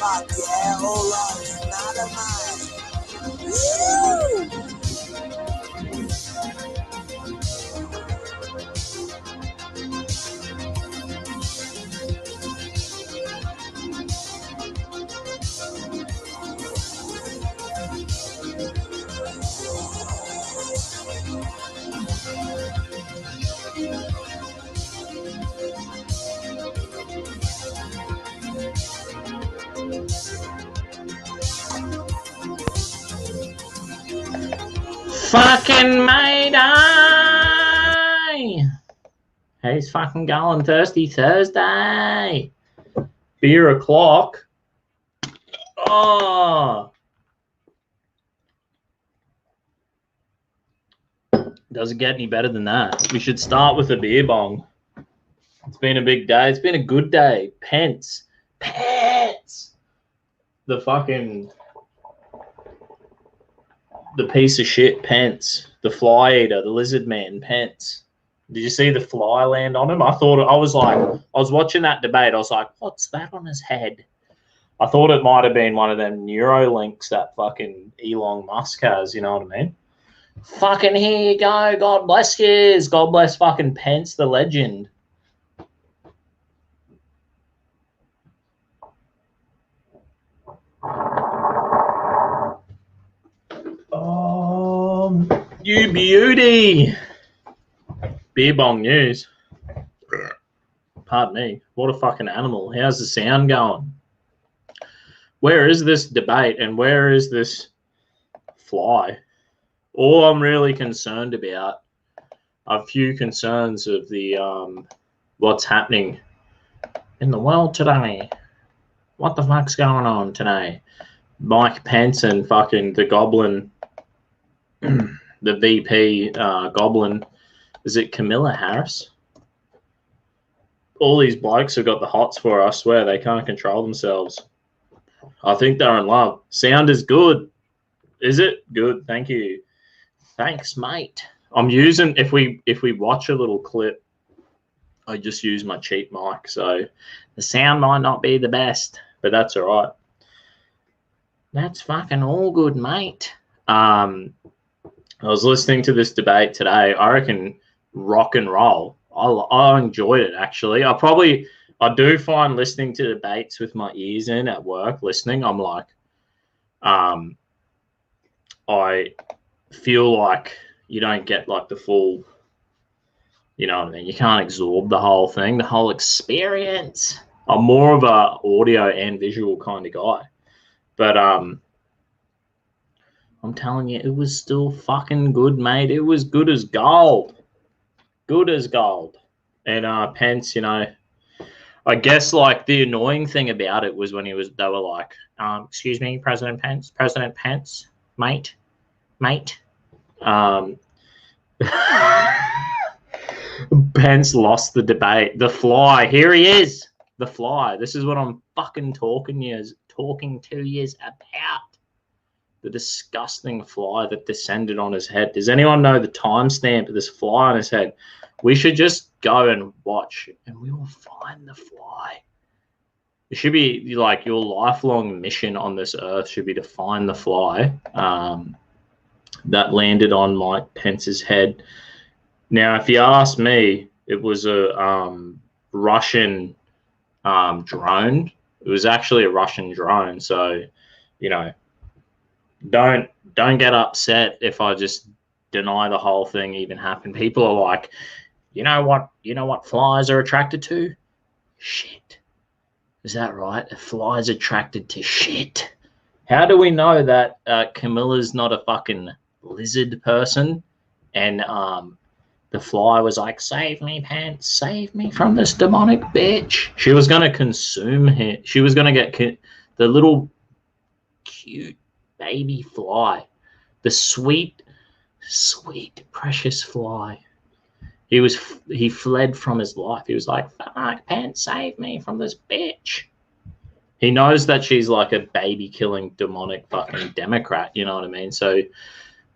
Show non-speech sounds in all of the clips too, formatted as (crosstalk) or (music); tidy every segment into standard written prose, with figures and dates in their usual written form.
Fuck yeah, hold on, it's not a mine. Woo! Fucking Mayday! How's fucking going? Thirsty Thursday. Beer o'clock. Oh. Doesn't get any better than that. We should start with a beer bong. It's been a big day. It's been a good day. Pence. The fucking... The piece of shit Pence. The fly eater. The lizard man Pence. Did you see the fly land on him? I was watching that debate. I was like, what's that on his head? I thought it might have been one of them Neuralinks that fucking Elon Musk has, you know what I mean? Fucking here you go. God bless yous. God bless fucking Pence, the legend. You beauty. Beer bong news. Pardon me. What a fucking animal. How's the sound going? Where is this debate and where is this fly? All I'm really concerned about are a few concerns of the what's happening in the world today. What the fuck's going on today? Mike Pence and fucking the Goblin, the VP Goblin, is it Camilla Harris? All these blokes have got the hots for, I swear, they can't control themselves. I think they're in love. Sound is good. Is it? Good, thank you. Thanks, mate. I'm using, if we watch a little clip, I just use my cheap mic, so the sound might not be the best, but that's all right. That's fucking all good, mate. I was listening to this debate today. I reckon rock and roll. I enjoyed it, actually. I do find listening to debates with my ears in at work, listening, I'm like, I feel like you don't get like the full, you know what I mean? You can't absorb the whole thing, the whole experience. I'm more of a audio and visual kind of guy. But I'm telling you, it was still fucking good, mate. It was good as gold. Good as gold. And Pence, you know, I guess like the annoying thing about it was when they were like, excuse me, President Pence, mate. Pence lost the debate. The fly, here he is. The fly. This is what I'm fucking talking to you about. The disgusting fly that descended on his head. Does anyone know the timestamp of this fly on his head? We should just go and watch, and we will find the fly. It should be like your lifelong mission on this earth should be to find the fly that landed on Mike Pence's head. Now, if you ask me, it was a Russian drone. It was actually a Russian drone. So, you know, don't get upset if I just deny the whole thing even happened. People are like, you know what flies are attracted to? Shit. Is that right? A fly's attracted to shit. How do we know that Camilla's not a fucking lizard person? And the fly was like, save me, Pants, save me from this demonic bitch. She was going to consume him. She was going to get the little cute baby fly, the sweet, precious fly. He fled from his life. He was like, fuck, Pants, save me from this bitch. He knows that she's like a baby-killing, demonic fucking Democrat, you know what I mean? So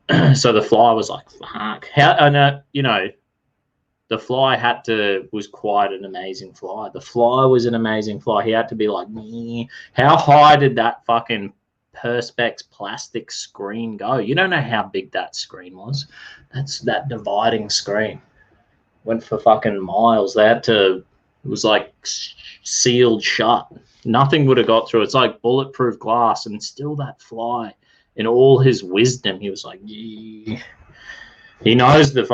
the fly was like, fuck. The fly was quite an amazing fly. The fly was an amazing fly. He had to be like, meh. How high did that fucking Perspex plastic screen go? You don't know how big that screen was. That's that dividing screen. Went for fucking miles. It was like sealed shut. Nothing would have got through. It's like bulletproof glass, and still that fly, in all his wisdom, he was like, yeah. He knows that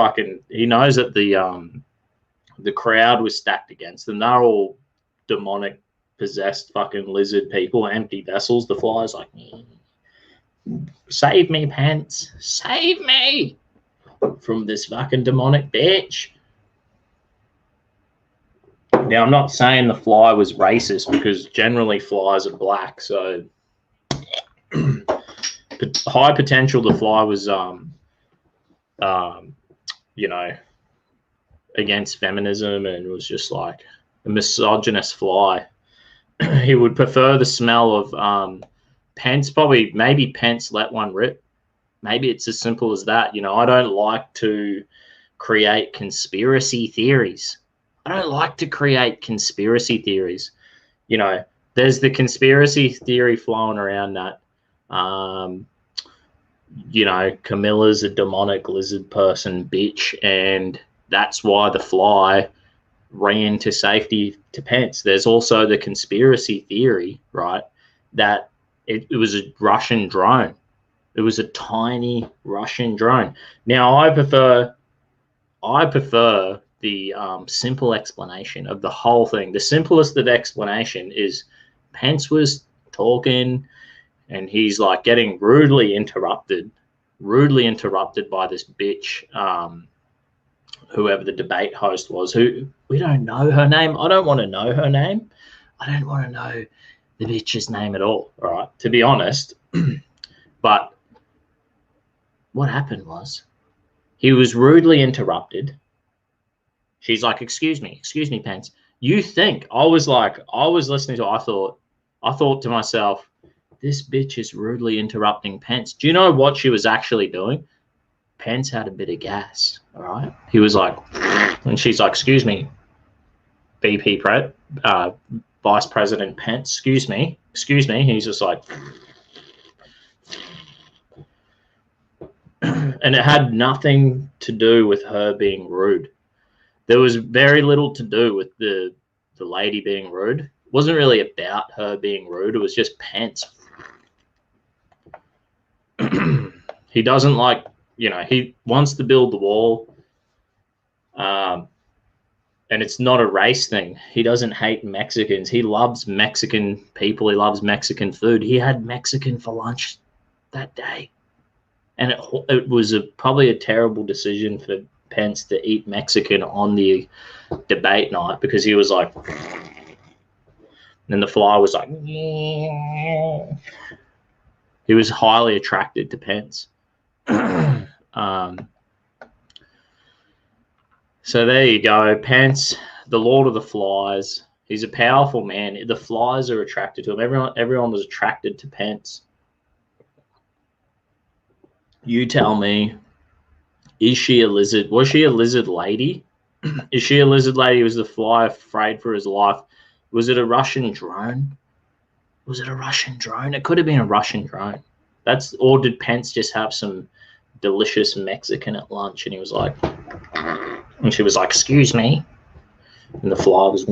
the crowd was stacked against them. They're all demonic, possessed fucking lizard people, empty vessels. The fly's like, save me, Pants. Save me from this fucking demonic bitch. Now, I'm not saying the fly was racist, because generally flies are black. So, high potential, the fly was, against feminism, and was just like a misogynist fly. He would prefer the smell of Pence. Maybe Pence let one rip. Maybe it's as simple as that. You know, I don't like to create conspiracy theories. I don't like to create conspiracy theories. You know, there's the conspiracy theory flowing around that, you know, Camilla's a demonic lizard person bitch, and that's why the fly ran to safety to Pence. There's also the conspiracy theory, right, that it was a Russian drone. It was a tiny Russian drone. Now, I prefer the simple explanation of the whole thing. The simplest of explanation is Pence was talking, and he's like getting rudely interrupted by this bitch, whoever the debate host was, who we don't know her name. I don't want to know her name. I don't want to know the bitch's name at all, right? To be honest. But what happened was he was rudely interrupted. She's like, excuse me, Pence. You think I was listening to it, I thought to myself, this bitch is rudely interrupting Pence. Do you know what she was actually doing? Pence had a bit of gas, all right? He was like, and she's like, excuse me, Vice President Pence, excuse me. He's just like, and it had nothing to do with her being rude. There was very little to do with the lady being rude. It wasn't really about her being rude. It was just Pence. He doesn't like, you know, he wants to build the wall. And it's not a race thing. He doesn't hate Mexicans. He loves Mexican people. He loves Mexican food. He had Mexican for lunch that day. And it was probably a terrible decision for Pence to eat Mexican on the debate night, because he was like, and the fly was like, he was highly attracted to Pence. So there you go. Pence, the Lord of the Flies. He's a powerful man. The flies are attracted to him. Everyone was attracted to Pence. You tell me, is she a lizard? Was she a lizard lady? Is she a lizard lady? Was the fly afraid for his life? Was it a Russian drone? Was it a Russian drone? It could have been a Russian drone. Or did Pence just have some delicious Mexican at lunch, and he was like, and she was like, excuse me, and the fly was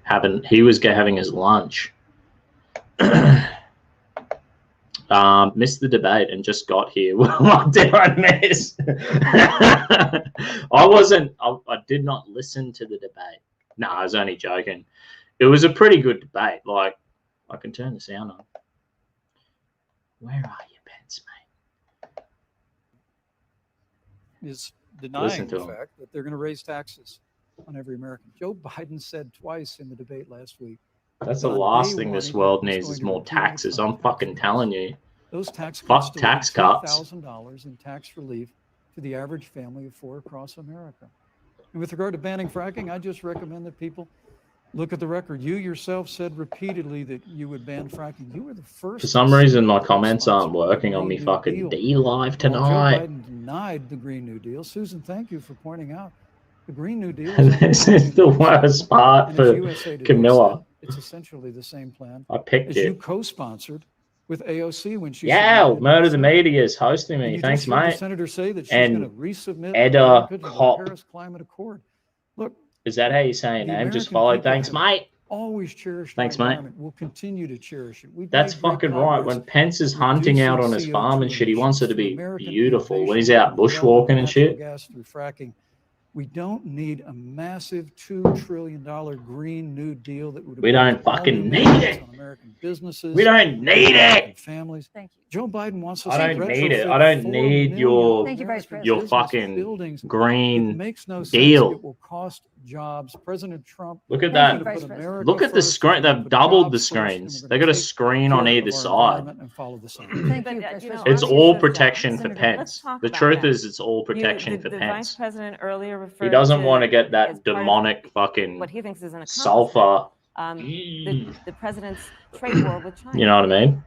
having his lunch. Missed the debate and just got here. What did I miss? I did not listen to the debate. No, I was only joking. It was a pretty good debate. Like, I can turn the sound on. Where are you, Pence, mate? Is denying the fact that they're going to raise taxes on every American. Joe Biden said twice in the debate last week. That's the last thing this world needs is more taxes. I'm fucking telling you. Those tax cuts. Fuck tax cuts. $2,000 in tax relief to the average family of 4 across America. And with regard to banning fracking, I just recommend that people look at the record. You yourself said repeatedly that you would ban fracking. You were the first. For some reason, my comments aren't working on me fucking D-Live tonight. Joe Biden denied the Green New Deal. Susan, thank you for pointing out the Green New Deal. This is the worst part for Camilla. It's essentially the same plan I picked as it. you co-sponsored with AOC when she. Yeah, Murder the Media is hosting me. Thanks, mate. The senator say that she's and going to resubmit Edda the Cop. Paris Climate Accord. Look, is that how you say your name? Just follow. Thanks, mate. Always cherish. Thanks, mate. We'll continue to cherish it. That's fucking right. When Pence is hunting out on his farm and shit, he wants it to be beautiful. When he's out bushwalking and shit. Gas through fracking. We don't need a massive $2 trillion Green New Deal that would. We don't fucking need it. On American businesses. We don't need it. Families. Thank you. Joe Biden wants us. I don't need it. I don't need your fucking buildings. green makes no deal. Sense. It will cost jobs. President Trump. Look at that. Look at the screen. They've doubled the screens. They got a screen on either side. It's all protection for Pence. The truth is, it's all protection for Pence. The vice president earlier referred he doesn't want to get that demonic fucking what he thinks is an sulfur. The president's trade war with China. You know what I mean?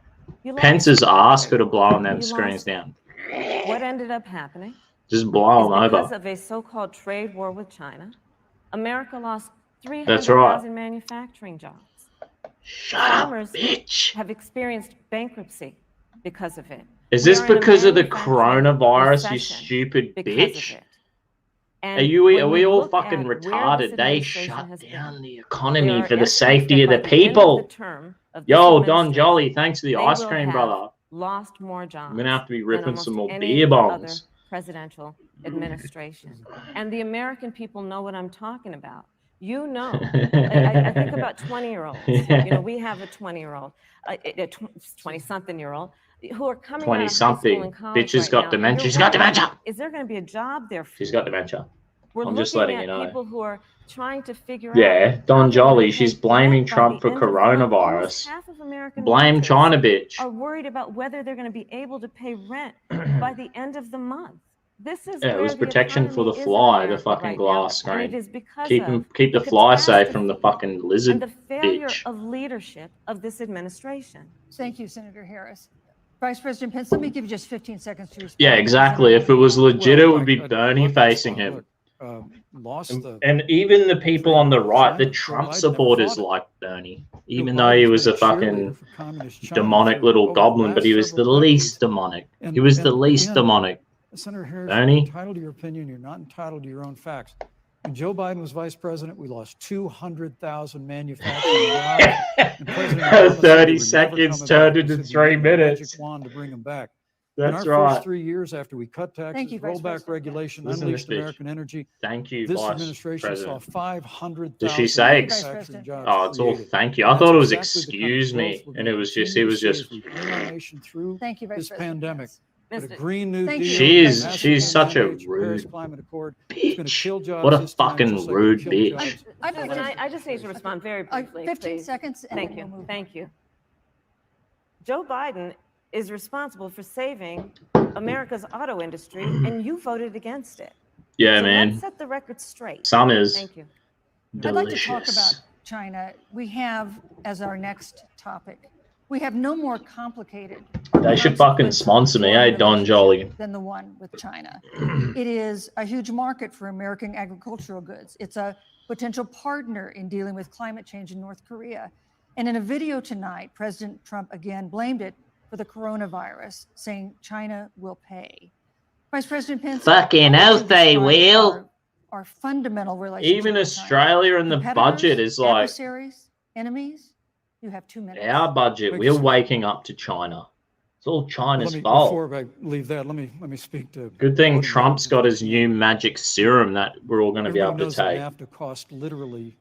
Pence's ass could have blown them screens down. What ended up happening Just blow is them because over. of a so-called trade war with China, America lost That's right. 300,000 manufacturing jobs. Shut Farmers up, bitch. have experienced bankruptcy because of it. Is We this are in a because of the manufacturing coronavirus, you recession stupid because bitch? of it. Are And we when you all look fucking at where this retarded? They administration shut has down been, the there economy are for the estimates safety that of by the the end of the people. term of this Yo, Don administration, Jolly, thanks for the they ice will cream, have brother. lost more jobs I'm gonna have to be than ripping almost some more any beer other bongs. presidential administration. And the American people know what I'm talking about. You know, I think about 20-year-olds. You know, we have a 20-year-old, a 20-something-year-old who are coming out of high school 20-something. and college Bitch has right got now. dementia. You're She's got wondering, dementia. is there going to be a job there for She's you? got dementia. We're I'm just looking letting at you know. people who are trying to figure out Yeah, how Don they're gonna Jolly, pay she's blaming rent by Trump the for end of the month. Almost coronavirus. half of American Blame renters China, bitch. are worried about whether they're going to be able to pay rent by the end of the month. This is Yeah, it where was the protection for economy the is in fly, the America fucking right now, glass and it screen. is because Keep of the fly safe from the catastrophe fucking and lizard the failure bitch. of leadership of this administration. Thank you, Senator Harris. Vice President Pence, let me give you just 15 seconds to respond. Yeah, exactly. If it was legit, it would be Bernie facing him. And even the people on the right, the Trump supporters like Bernie, even though he was a fucking demonic little goblin, but he was the least demonic. He was the least demonic. Senator Harris, Bernie? you're entitled to your opinion. You're not entitled to your own facts. When Joe Biden was vice president, we lost 200,000 manufacturing jobs. And President Obama said 30 they were seconds never coming turned back. He into said we 3 need a minutes. magic wand to bring them back. That's In our right. first 3 years after we cut taxes, Thank you, Vice rolled back President. regulation, Listen to this unleashed bitch. American energy, Thank you, this Vice administration President. saw 500,000 Did she say manufacturing jobs Oh, it's all created. thank you. And I thought it was that's exactly the kind of excuse me. growth we're And gonna it was just, continue it was to see just. as we bring our nation through Thank you, Vice this President pandemic. Pence. But a Mr. Green New Thank Deal, you. She's such a mandates, Paris rude Climate Accord, it's going to kill bitch. jobs What a this time, fucking just like it rude killed bitch. jobs. I'd like Susan, to- I just need to respond very briefly, 15 please. seconds. And Thank then you. we'll move on. Thank you. Joe Biden is responsible for saving America's auto industry, and you voted against it. Yeah, So man. let's set the record straight. Some is Thank you. I'd like to talk delicious. about China. We have, as our next topic, we have no more complicated. They should fucking sponsor me, eh, Don Jolly? Than the one with China. It is a huge market for American agricultural goods. It's a potential partner in dealing with climate change in North Korea. And in a video tonight, President Trump again blamed it for the coronavirus, saying China will pay. Vice President Pence, Fucking how would oath you they describe will. Our fundamental relationship Even with China? Australia and the Competitors, budget is like adversaries, enemies. You have 2 minutes. our budget. Thank We're you, sir. waking up to China. It's all China's Before fault. I leave that, let me speak to. Good thing voting Trump's got his mechanisms. new magic serum that we're all going to be Everybody able to knows take. that NAFTA cost literally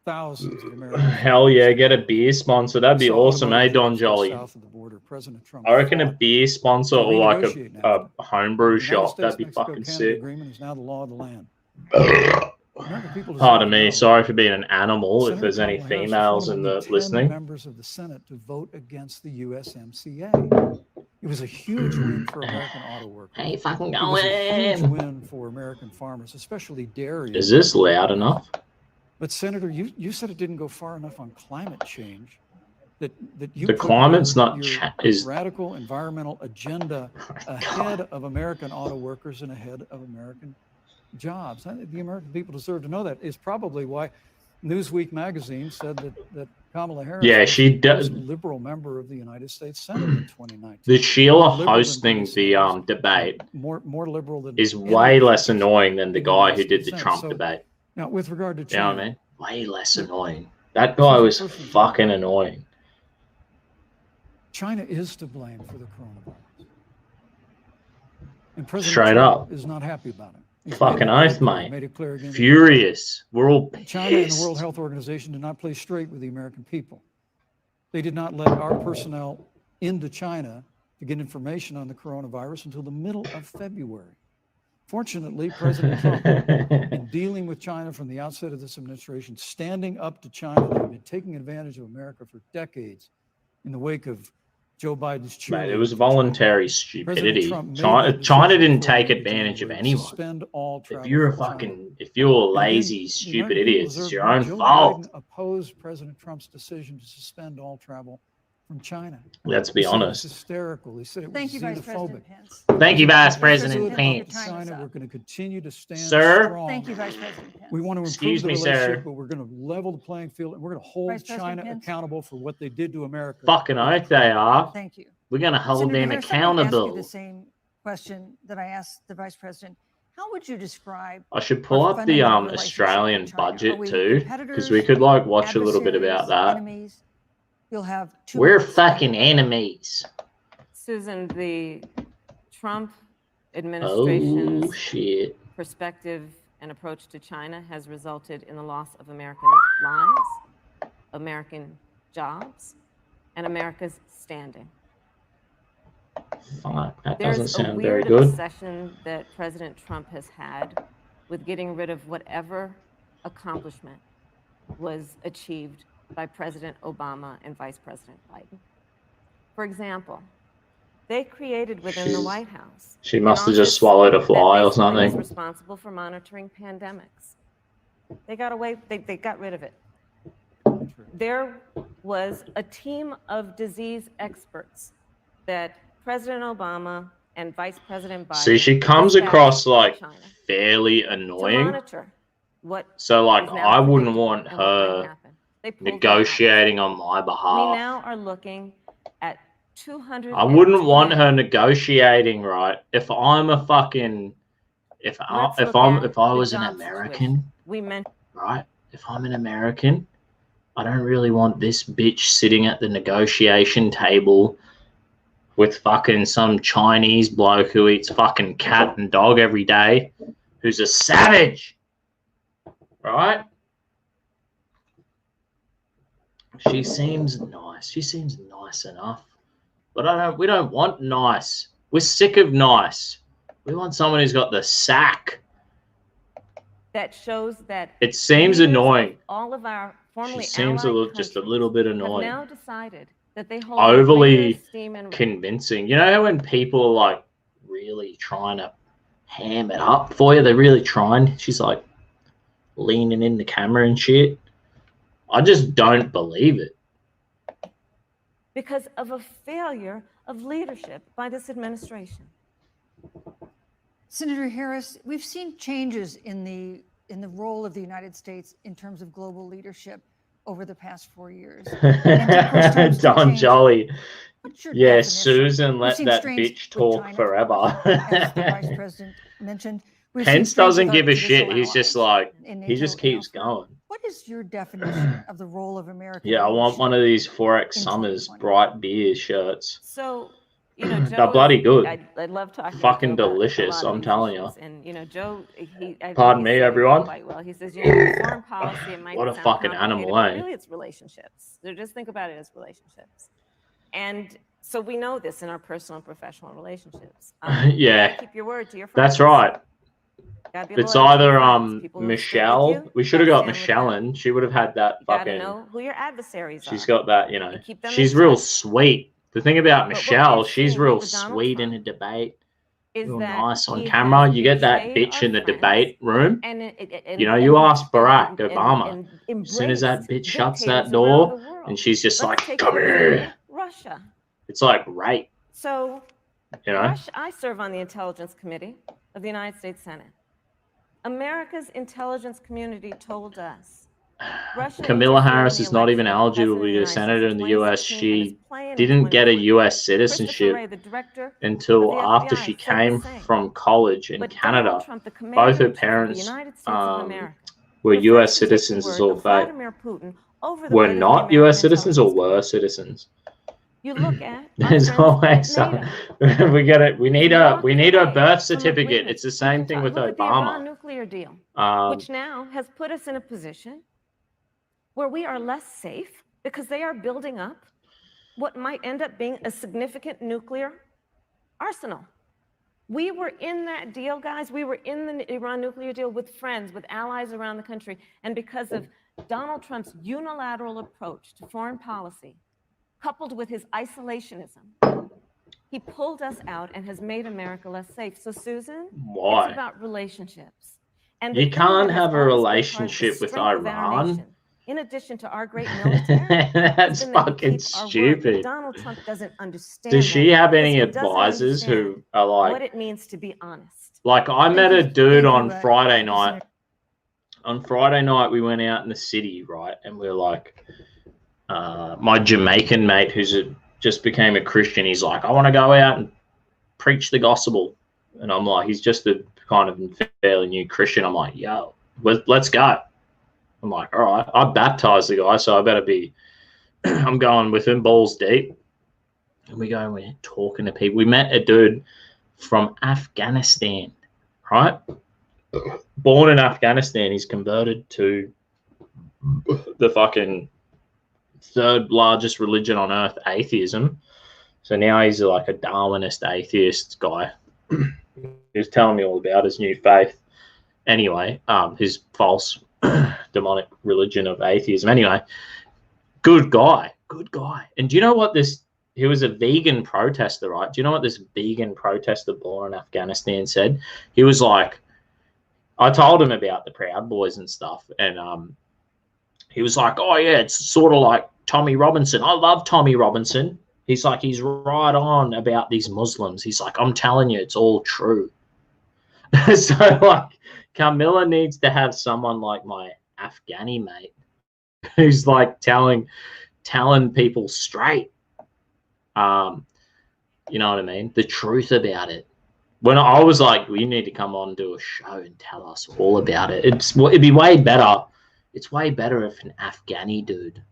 thousands of American Hell yeah, families. get a beer sponsor. That'd be So awesome, eh, automotive Don jobs just Jolly? South of the border, President Trump I reckon a fought beer sponsor to or like renegotiate a NAFTA. homebrew The United shop. States, That'd be Mexico, fucking Canada sick. agreement is now the law of the land. American people deserve Pardon to me. know. Sorry for being an animal. Senator if there's any Kamala Harris was females one in of the only 10 listening. members of the Senate to vote against the USMCA. It was a huge win for American auto workers. Hey, fucking It was a huge going. win for American farmers, especially dairy. Is this loud enough? But Senator, you said it didn't go far enough on climate change. That you The put climate's your, not your is radical environmental agenda ahead of American auto workers and ahead of American jobs. The American people deserve to know that. Is probably why Newsweek magazine said that Kamala Harris Yeah, was she the does. most liberal member of the United States Senate in 2019. The Sheila More liberal than hosting Bernie the Sanders, debate more liberal than is any way other less politician annoying than the in guy United who did States the Senate. Trump So, debate. now, with regard to You know China, what I mean? Way less annoying. That guy was fucking annoying. China is to blame for the coronavirus. And President Straight Trump up. is not happy about it. He's Fucking made it oath, clear, mate. made it clear again. Furious. We're all China and the World pissed. Health Organization did not play straight with the American people. They did not let our personnel into China to get information on the coronavirus until the middle of February. Fortunately, President Trump, in dealing with China from the outset of this administration, standing up to China that had been taking advantage of America for decades in the wake of Joe Biden's cheerleading. Mate, it was for China. voluntary President stupidity. Trump made China, that China decision didn't before take the end of advantage of January to anyone. suspend all travel If you're a from China. fucking, if you're And lazy, again, the stupid American people idiots, deserve it's to your know own Joe fault. Biden opposed President Trump's decision to suspend all travel from China. Let's He be said it was honest. hysterical. He said it was Thank you, Vice xenophobic. President Pence. Thank you, Vice Vice President President Pence. Pence. China, we're going to continue to stand Sir? strong. Thank you, Vice President Pence. We want to improve Excuse the me, relationship, sir. but we're going to level the playing field, and we're going to hold Vice President China Pence. accountable for what they did to America. Fucking oath they are. Thank you. We're going to hold Senator them Harris, let me ask you accountable. the same question that I asked the Vice President. How would you describe I should pull our up the fundamental relationship Australian with China? Are budget we too, because competitors, we could like watch a little bit about adversaries, that. Enemies? You'll have 2 We're minutes. fucking enemies. Susan, the Trump Oh administration's shit. perspective and approach to China has resulted in the loss of American lives, American jobs, and America's standing. Fuck, that There's doesn't a sound very weird good. obsession that President Trump has had with getting rid of whatever accomplishment was achieved by President Obama and Vice President Biden. For example, they created within the White House. She an must have just office swallowed a that fly or basically was something. responsible for monitoring pandemics. They got away, they got rid of it. There was a team of disease experts that President Obama and Vice President Biden. See, she comes dispatched across to like China fairly to annoying. monitor what So like is now I wouldn't predictable want and what might her happen. They pulled them out. negotiating on my We behalf. now are looking at 200. I wouldn't want her negotiating, right? If I'm a fucking if I was an American, We meant right? If I'm an American, I don't really want this bitch sitting at the negotiation table with fucking some Chinese bloke who eats fucking cat and dog every day, who's a savage, right? She seems nice. She seems nice enough. But we don't want nice. We're sick of nice. We want someone who's got the sack. that shows that It seems leaders of annoying. all of our formerly She seems allied just a countries little bit have annoying. now decided that they hold Overly greater esteem and convincing. You know how when people are like really trying to ham it up for you, they're really trying. She's like leaning in the camera and shit. I just don't believe it. because of a failure of leadership by this administration. Senator Harris, we've seen changes in the role of the United States in terms of global leadership over the past 4 years. Don Jolly. What's your Yeah, definition? Susan, We've let seen that strains bitch with talk China, forever. as the Vice President mentioned. We've seen Pence strains doesn't with our give a shit. traditional He's just allies like, in he NATO just and keeps elsewhere. going. What is your definition of the role of American Yeah, I want one of these Forex in Summers 2020? bright beer shirts. So, you know, Joe They're bloody good. I love talking. Fucking to Joe about a delicious, lot of I'm these telling you. issues. And you know, Joe, I Pardon think me, he said it everyone. quite well. He says, you know, foreign policy, it might What a sound fucking complicated, animal, but eh? really it's relationships. So just think about it as relationships. And so we know this in our personal and professional relationships. You Yeah, gotta keep your word to your friends. that's right. Gotta be It's loyal to your either friends. People who stick with Michelle. you, We should have got gotta stand with Michelle them. in. She would have had that You gotta fucking. know who your adversaries She's are. got that, you know. And keep them in She's real touch. sweet. The thing about But what Michelle, we've she's seen real with Donald sweet in a Trump debate. is Real that nice on he camera. has You get that betrayed bitch our in the friends debate room. and You know, you ask Barack and Obama. As soon as that embraced bitch shuts dictators that around door, the world. and she's just Let's like, take, come for here. example, Russia. It's like rape, So, you know? Russia, I serve on the Intelligence Committee of the United States Senate. America's intelligence community told us Russia Camilla interfered in Harris the is not even election of the eligible to president be a of the United senator in the States US. 2016 and is She playing in didn't get a 2020. US Christopher citizenship Wray, the director of until the after FBI, she said the came same. from college in But Canada. Donald Trump, the Both commander her in chief of the parents United States of America, were prefers US to take the citizens, is word all of fake. Vladimir Putin over the Were word of the not American US citizens or intelligence were citizens? You look at our There's friends always at NATO. some. We get it. We need a walked birth away from certificate. agreements. It's the We same can thing talk- with look at the Iran Obama. nuclear deal, Um, which now has put us in a position where we are less safe because they are building up what might end up being a significant nuclear arsenal. We were in that deal, guys. We were in the Iran nuclear deal with friends, with allies around the country. And because of Donald Trump's unilateral approach to foreign policy, coupled with his isolationism, he pulled us out and has made America less safe. So, Susan, Why? it's about relationships. And You the thing can't that has have a always been part of the relationship with strength of our Iran nation in addition to our great military, That's then that we fucking keep our word. But stupid. Donald Trump doesn't understand. Does she that have because any he doesn't advisors who understand are like, what it means to be honest? like I Thank met you. a dude Thank on you, Friday thank you, night. Senator. On Friday night, we went out in the city, right? And we were like, my Jamaican mate who's just became a Christian, he's like, I want to go out and preach the gospel. And I'm like, he's just a kind of fairly new Christian. I'm like, yo, let's go. I'm like, all right, I baptized the guy, so I better be, I'm going with him balls deep. And we go and we're talking to people. We met a dude from Afghanistan, right? Born in Afghanistan, he's converted to the fucking third largest religion on earth, atheism. So now he's like a Darwinist atheist guy. He was telling me all about his new faith. Anyway, his false demonic religion of atheism. Anyway, good guy. And do you know what this? He was a vegan protester, right? Do you know what this vegan protester born in Afghanistan said? He was like, I told him about the Proud Boys and stuff, and he was like, oh yeah, it's sort of like Tommy Robinson. I love Tommy Robinson. He's like, he's right on about these Muslims. He's like, I'm telling you, it's all true. So like, Camilla needs to have someone like my Afghani mate who's like telling people straight, you know what I mean, the truth about it. When I was like, well, you need to come on and do a show and tell us all about it. It'd be way better. It's way better if an Afghani dude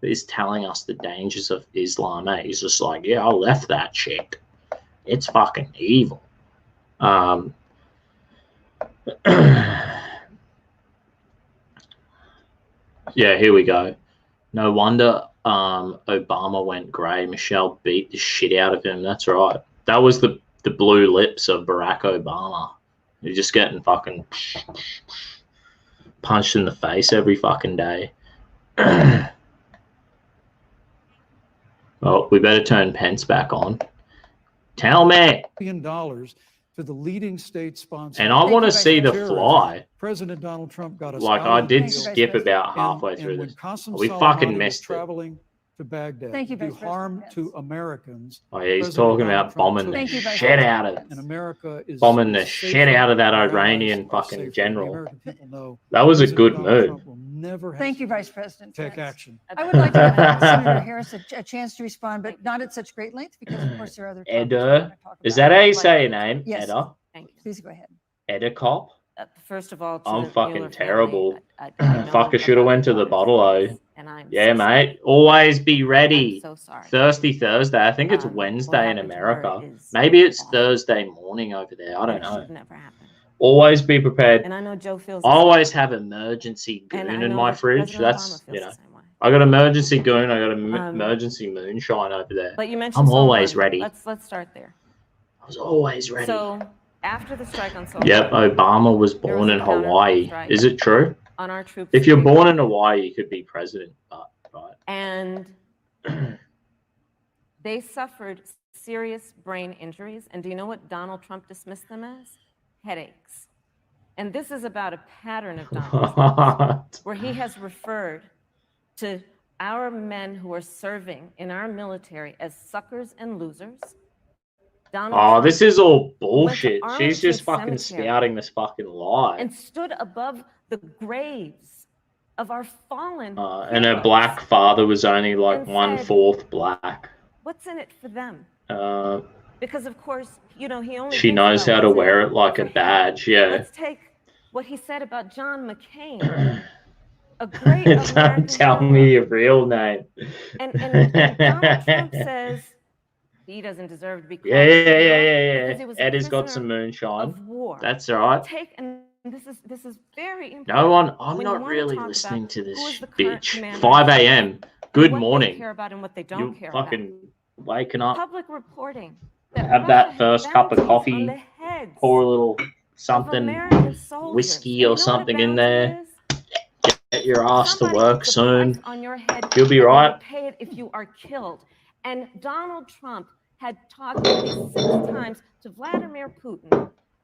is telling us the dangers of Islam. He's just like, yeah, I left that chick. It's fucking evil. Yeah, here we go. No wonder Obama went grey. Michelle beat the shit out of him. That's right. That was the blue lips of Barack Obama. You're just getting fucking punched in the face every fucking day. Well, we better turn Pence back on. Tell me. $1 billion to the leading state sponsor. And I want to see the terrorism. fly. President Donald Trump got us Like out I of the did deal. skip about halfway and through when this. Qasem We Soleimani fucking was missed it. traveling to Baghdad Thank you, to do Vice harm President. to Americans. Oh yeah, he's President talking Donald about Trump bombing took the Thank you, Vice shit President. out of and America is bombing the is shit safer. out of that Our allies Iranian are fucking safer. general. The American people know That was a President good Donald move. Trump will never Thank you, hesitate Vice President. to take Pence. action. I would like to give Senator Harris a chance to respond, but not at such great length because, of course, there are other topics we Edda. want to talk Is about. that how you say your name? Yes. Edda? Thank you. Please go ahead. Edda Cop? First of all, to I'm the fucking Mueller terrible. family, I know Fucker should have about went to the your bottle o. case, and I'm Yeah, so mate. sorry. Always be ready. I'm so sorry. Thirsty Thursday. I think it's What Wednesday in happened to her America. is Maybe it's awful. Thursday morning over there. I don't It know. should never happen. Always be prepared. And I know Joe feels I the same always way. have emergency And goon I in know my that fridge. President That's, Obama feels you know, the same way. I got emergency goon. I got Um, emergency moonshine over there. But you mentioned I'm always Soleimani. ready. Let's start there. I was always ready. So after the strike on Soleimani, Yep, Obama was There born was a in counter Hawaii. strike. Is it true? on our troops. If you're being born in deployed. Hawaii, you could be president. But right. And they suffered serious brain injuries. And do you know what Donald Trump dismissed them as? Headaches. And this is about a pattern of Donald Trump, where he has referred to our men who are serving in our military as suckers and losers. Donald Oh, Trump this is all went to bullshit. She's just Arlington fucking Cemetery spouting this fucking lie. and stood above the graves of our fallen And her heroes. black father was only like And 1/4 black. What's in it for them? Uh, Because of course, you know, he only she thinks knows about how to what's in wear it like for a him. badge. Yeah. Let's take what he said about John McCain, a great American Don't tell hero. me your real name. And Donald Trump says he doesn't deserve to be called Yeah. a hero because he was a Eddie's got prisoner some moonshine. of war. That's all right. And this is very important. No one. I'm when you not wanna really talk listening about to who this is the current bitch. commander 5 in chief a.m. and Good what morning. They care about and what they don't You care fucking about. waking up. Public reporting. Have Russia that had first cup of bounties on coffee. the heads Pour a little of something, American soldiers. whiskey And you or know what a something in bounty there. is? Get your ass to Somebody work puts a soon. price on your head You'll be and they right. will pay it if you are killed. And Donald Trump had talked at least 6 times to Vladimir Putin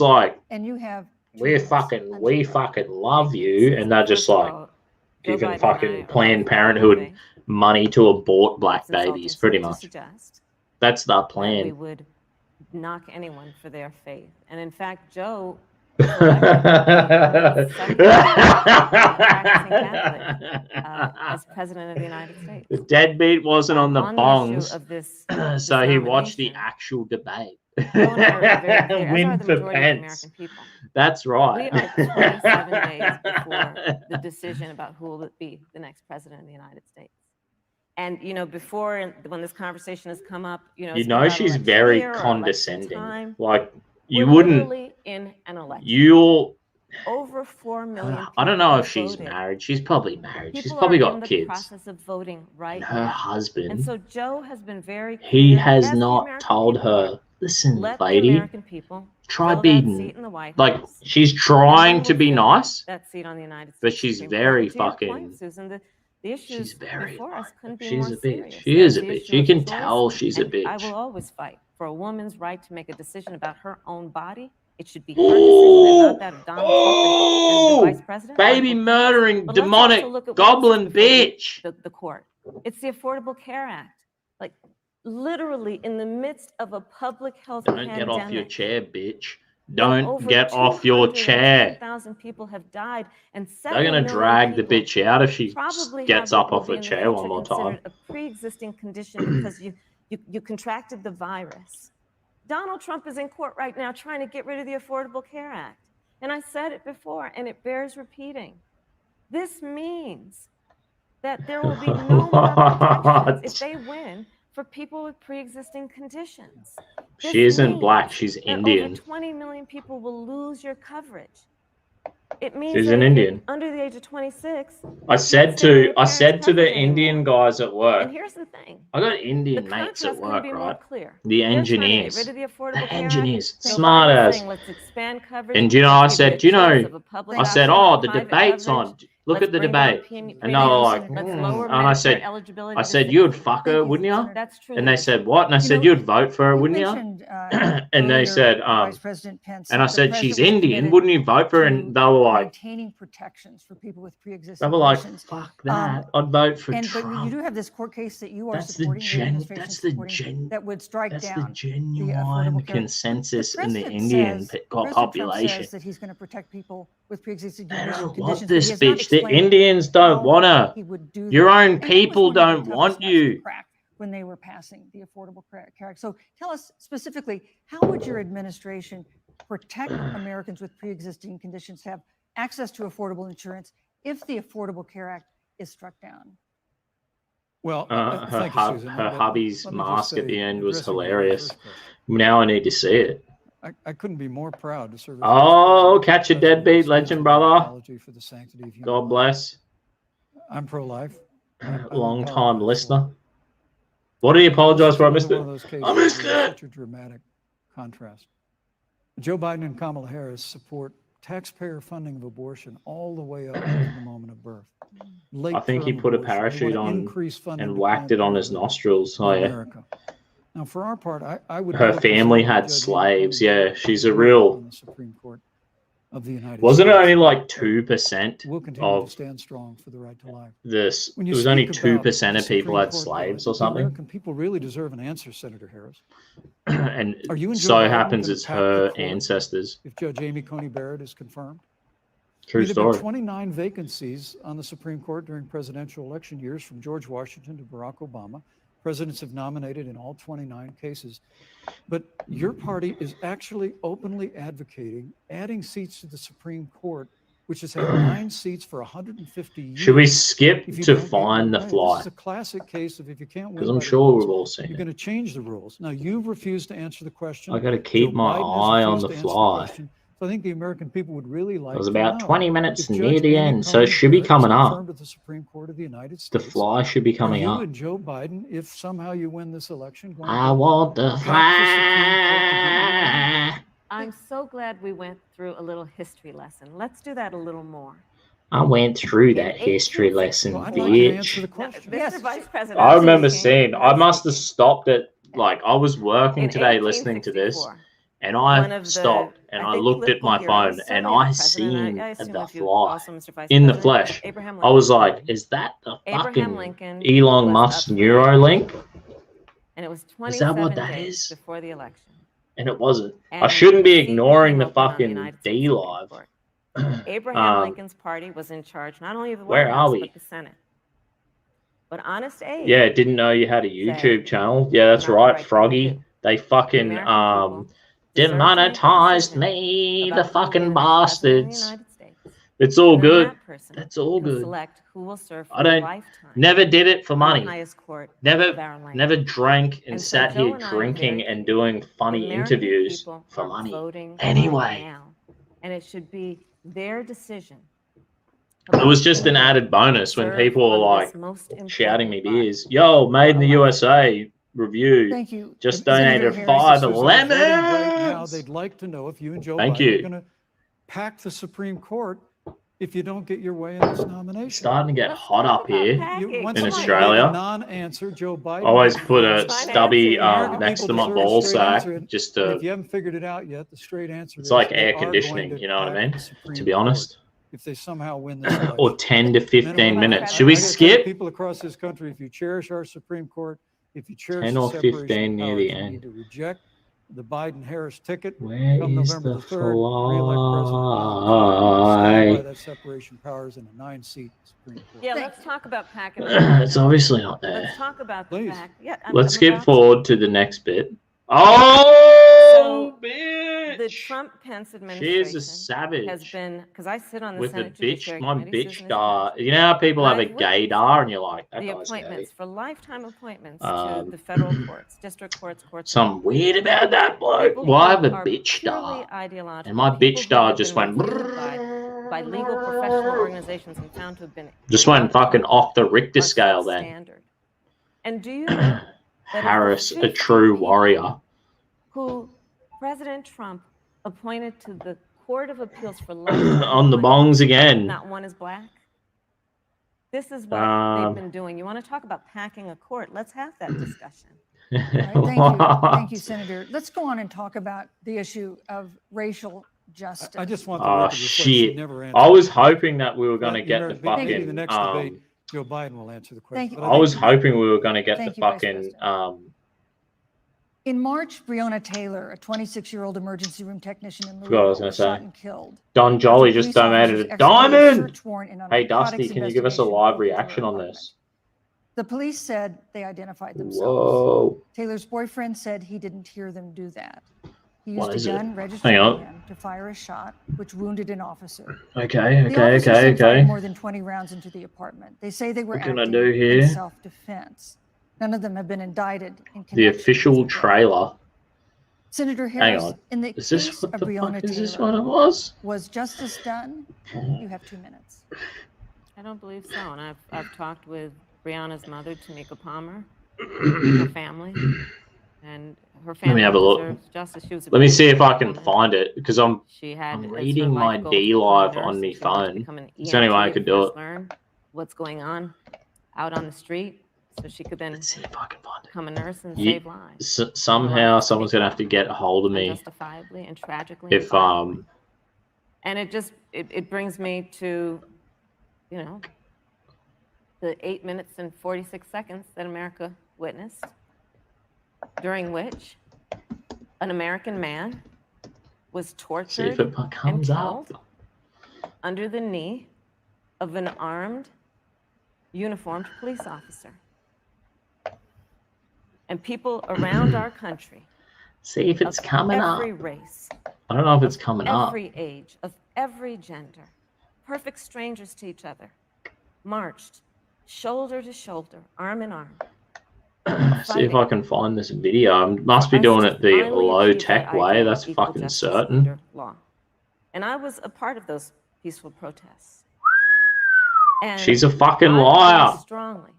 just like, And you have we fucking love you, and they're just like giving fucking Planned Parenthood money to abort black babies, pretty much. That's the We plan. would knock anyone for their faith. And in fact, Joe as president of the United States. The deadbeat wasn't on the issue bongs, of this so he watched the nomination, actual debate. Joe and I are very clear, as Win are the for majority of the Pence. American people. That's right. We are 27 days before the decision about who will be the next president of the United States. And, you know, before, when this conversation has come up, you know, You it's know been about she's election very year or election condescending. time. Like, you We're wouldn't. literally in an election. You'll. Over 4 million I don't people know have if she's voted. married. She's probably married. She's People probably are got in the kids. process of voting right And her now. husband. And so Joe has been very clear. He has as the not American told people her, are, listen, let the lady, American people try fill being. that seat in the White Like, House, she's and trying then to we'll be fill nice, that seat on the United States but she's Supreme Court. very But to your fucking. point, Susan, the issues She's very. before us couldn't be She's more a bitch. serious. She There's is a the bitch. issue You of can choice, tell she's a and I will bitch. always fight for a woman's right to make a decision about her own body. It should be her decision and not that of Donald Trump and the vice president. Baby Michael Pence. murdering, But let's also demonic, look at what goblin sits before bitch. the court. It's the Affordable Care Act. Like, literally in the midst of a public health Don't pandemic. get off your chair, bitch. when Don't over get off your chair. 210,000 people have died, and They're gonna drag the bitch out if she probably gets have up what off will her be in the chair one future more time. considered a pre-existing condition because you contracted the virus. Donald Trump is in court right now trying to get rid of the Affordable Care Act. And I said it before, and it bears repeating. This means that there will be no more protections if they win for people with pre-existing conditions. This She isn't means black, she's that Indian. Over 20 million people will lose your coverage. It means She's that an if you're Indian. under the age of 26. I said to the Indian guys at And work. here's the thing. I got The Indian mates at contrast couldn't work, be more right? clear. The They're trying to get engineers. rid of the Affordable The Care Act. engineers, Joe smart Biden's ass. saying, let's expand coverage. And you know, I Let's give you said, a do you choice know? of a public I said, option oh, or the private debate's coverage. on. Look Let's at the bring down debate. premium And they were like, let's lower and I said, Medicare eligibility I to said, 60. you'd fuck her, Thank you, wouldn't you? Senator. That's true. And they said, what? And I You said, know, you'd vote for her, You wouldn't you? mentioned, And they earlier, said, Vice President Pence and I said said, the she's president was Indian, committed wouldn't you vote for her? And to they were like, maintaining protections for people with they pre-existing were like, conditions. fuck that. I'd vote for But you Trump. do have this court case that you are That's the supporting, your administration that's the supporting, that would strike That's the down genuine Affordable Care. consensus The in the president Indian says- President Trump population. says that he's going to protect people with pre-existing They don't conditions. want but this he has not bitch. The explained Indians don't how want her. he would do Your that. own And that was people one of the don't toughest want nuts to you. crack when they were passing the Affordable Care Act. So tell us specifically, how would your administration protect Americans with pre-existing conditions to have access to affordable insurance if the Affordable Care Act is struck down? Well, Her, thank you, Susan. her Let- hubby's let me just mask at say, the end was addressing your hilarious. first question, Now I need to see it. I couldn't be more proud to serve. as Oh, Vice President catch a of the deadbeat, President legend, of brother. Apology for the sanctity of human God life. bless. I'm pro-life. I don't Long time apologize for listener. it. What did he This apologize is for? I another missed one it. of those cases I missed where there's it. Such a dramatic contrast. Joe Biden and Kamala Harris support taxpayer funding of abortion all the way up to the moment of birth. I think he Late-term put a abortion. They parachute wanna on increase funding and to whacked Planned it on his Parenthood nostrils. in Oh, yeah. America. Now, for our part, I would. Her note family presented had Judge Amy slaves. Coney Yeah, Barrett she's a on real. the Supreme Court of the United Wasn't it States. only like 2% We'll continue to of stand strong for the right to life. this? When It you was only speak 2% about of the people Supreme had Court, slaves though, or the something. American people really deserve an answer, Senator Harris. And Are you and Joe so Biden happens gonna it's pack the her court ancestors. if Judge Amy Coney Barrett is confirmed? True There have been story. 29 vacancies on the Supreme Court during presidential election years, from George Washington to Barack Obama. Presidents have nominated in all 29 cases. But your party is actually openly advocating adding seats to the Supreme Court, which has had 9 seats for 150 years. Should we skip if you to don't get find your the way. fly? This is a classic case of if you can't win Because by I'm the sure rules, we've all seen you're it. going to change the rules. Now, you've refused to answer the question. I got to keep Joe my Biden has eye on refused the to answer fly. question. So I think the American people would really like It was to about know 20 minutes if near Judge the Amy end, so it Coney should be Barrett is coming up. confirmed to the Supreme Court of the United The States. fly should be coming Are you up. and Joe Biden, if somehow you win this election, going I to want the pack the Supreme Court to get you in? fly. I'm so glad we went through a little history lesson. Let's do that a little more. I went through In that history lesson, Well, I'd like you to answer bitch. the question. Mr. Yes. Vice President. I remember speaking. seeing, I I'm must have speaking. stopped it. Like, I was working In today listening to this, 1864, and one I of the, stopped and I think, looked at political my heroes, phone and certainly I the president, seen I assume the if you fly also, Mr. Vice in the President, flesh. Abraham I was Lincoln. like, is that the Abraham fucking Lincoln Elon was Musk up for Neuralink? And it was Is that what 27 that days is? before the election. And it wasn't. I And shouldn't be the seat ignoring the became open on the fucking United States Supreme D-Live. Court. Abraham Lincoln's party was in charge not only of the Where White are House, we? but the Senate. But Honest Abe, Yeah, didn't know you had a YouTube channel. Yeah, that's not the right, right thing to Froggy. do. They the fucking American people deserve to make a demonetized decision me, the about who will be fucking the next president of the bastards. United States. It's all And then good. that person That's all can good. select who will serve for I don't. a lifetime Never did it for on the money. highest court of Never, our land. never drank and And so sat Joe here and I are drinking very and clear. doing The funny American interviews people for are money. voting Anyway. now, and it should be their decision. It was about just who an will added bonus when serve people were on like this most shouting me important beers. Yo, made in the body. USA review. Thank you. Just Senator donated Harris. 5 Who's voting right now, lemons. they'd like to know if you and Joe Thank Biden you. are going to pack the Supreme Court if you don't get your way in this nomination. It's starting to get Let's hot talk up about here. packing. Once in again, Australia. a non-answer, Joe Biden. Always will put lose. a Trying to stubby answer you. American next to people my deserve a ball straight sack answer, just And to. if you haven't figured it out yet, the straight answer It's is like they air are going conditioning, to you know what I pack mean? the Supreme To be Court honest. if they somehow win this election. Or 10 to 15 Minimum minutes. of Should we I gotta tell skip? people across this country, if you cherish our Supreme Court, if you cherish 10 the or separation 15 of near powers, the you end. need to reject the Biden-Harris ticket. Where Come is November the the 3rd, re-elect President Donald Trump. Stand by fly? that separation of powers in a 9-seat Supreme Court. Yeah, let's talk about packing. It's obviously not there. Let's talk about the Please. fact. Yeah, Let's I'm skip about to. forward to the next bit. Oh, bitch! The Trump-Pence She is administration a savage. has been, because I sit on the With a Senate bitch, Judiciary my Committee, bitch Susan dar. Isabel, You know how people have a I've gay witnessed dar, and you're like, that the guy's gay. appointments for lifetime appointments Um, to the federal courts, district courts, courts. Something weird about that bloke. People Why who have a are bitch purely dar? ideological, And my people bitch who dar have just been went. reviewed by legal professional organizations and found to have been Just went fucking incorrupt off the Richter are scale then. substandard. And do you know that of the Harris, a 50 true people warrior. who President Trump appointed to the Court of Appeals for lifetime On the appointments, bongs again. not one is black? This is what they've been doing. You want to talk about packing a court? Let's have that discussion. All right, thank you, Senator. Let's go on and talk about the issue of racial justice. I just want the Oh record to reflect she shit! never answered. I was hoping that we were going to But get the maybe the fucking. next debate, Joe Biden will answer the question. Thank you. but I was think you- hoping we were going to get Thank the you, Vice fucking. President. In March, Breonna Taylor, a 26-year-old emergency room technician in Forgot what I was Louisville, was gonna shot say. and killed. Don Jolly just Police officers donated a executed a diamond. search warrant in a Hey narcotics Dusty, can you give us a investigation live into her reaction on apartment. this? The police said they identified themselves. Whoa! Taylor's boyfriend said he didn't hear them do that. He What used is a it? gun registered Hang on. to him to fire a shot, which wounded an officer. Okay, The officers then fired okay. more than 20 rounds into the apartment. They say they were What can I acting do here? in self-defense. None of them have been indicted in connection The with official the death. trailer. Senator Hang Harris, on. in the Is this case what of the Breonna fuck is this what Taylor, it was? was justice done? You have 2 minutes. I don't believe so. And I've talked with Breonna's mother, Tamika Palmer, her family, and her family have a look. deserves justice. She was a Let me see if I beautiful can woman. find it because I'm She had I'm as her reading life my goal to D become a live nurse. on me She wanted to phone. become an It's the only way I EMT could to do first it. learn what's going on out on the street, so she could then Let's see if I can find it. become a nurse and Ye- save lives. Somehow someone's gonna have to get a hold of me Unjustifiably and tragically. if and violently. And it just it brings me to, you know, the 8 minutes and 46 seconds that America witnessed, during which an American man was see tortured if it and comes up. killed under the knee of an armed, uniformed police officer. And people around our country, See if it's of coming up. every race, I don't know if it's coming up. every age, of every gender, perfect strangers to each other, marched shoulder to shoulder, arm in arm. See if I can find this video. I must be for us doing to it the finally low achieve tech that way. idea of That's equal fucking justice certain. under law. And I was a part of those peaceful protests. And She's a fucking I believe liar. strongly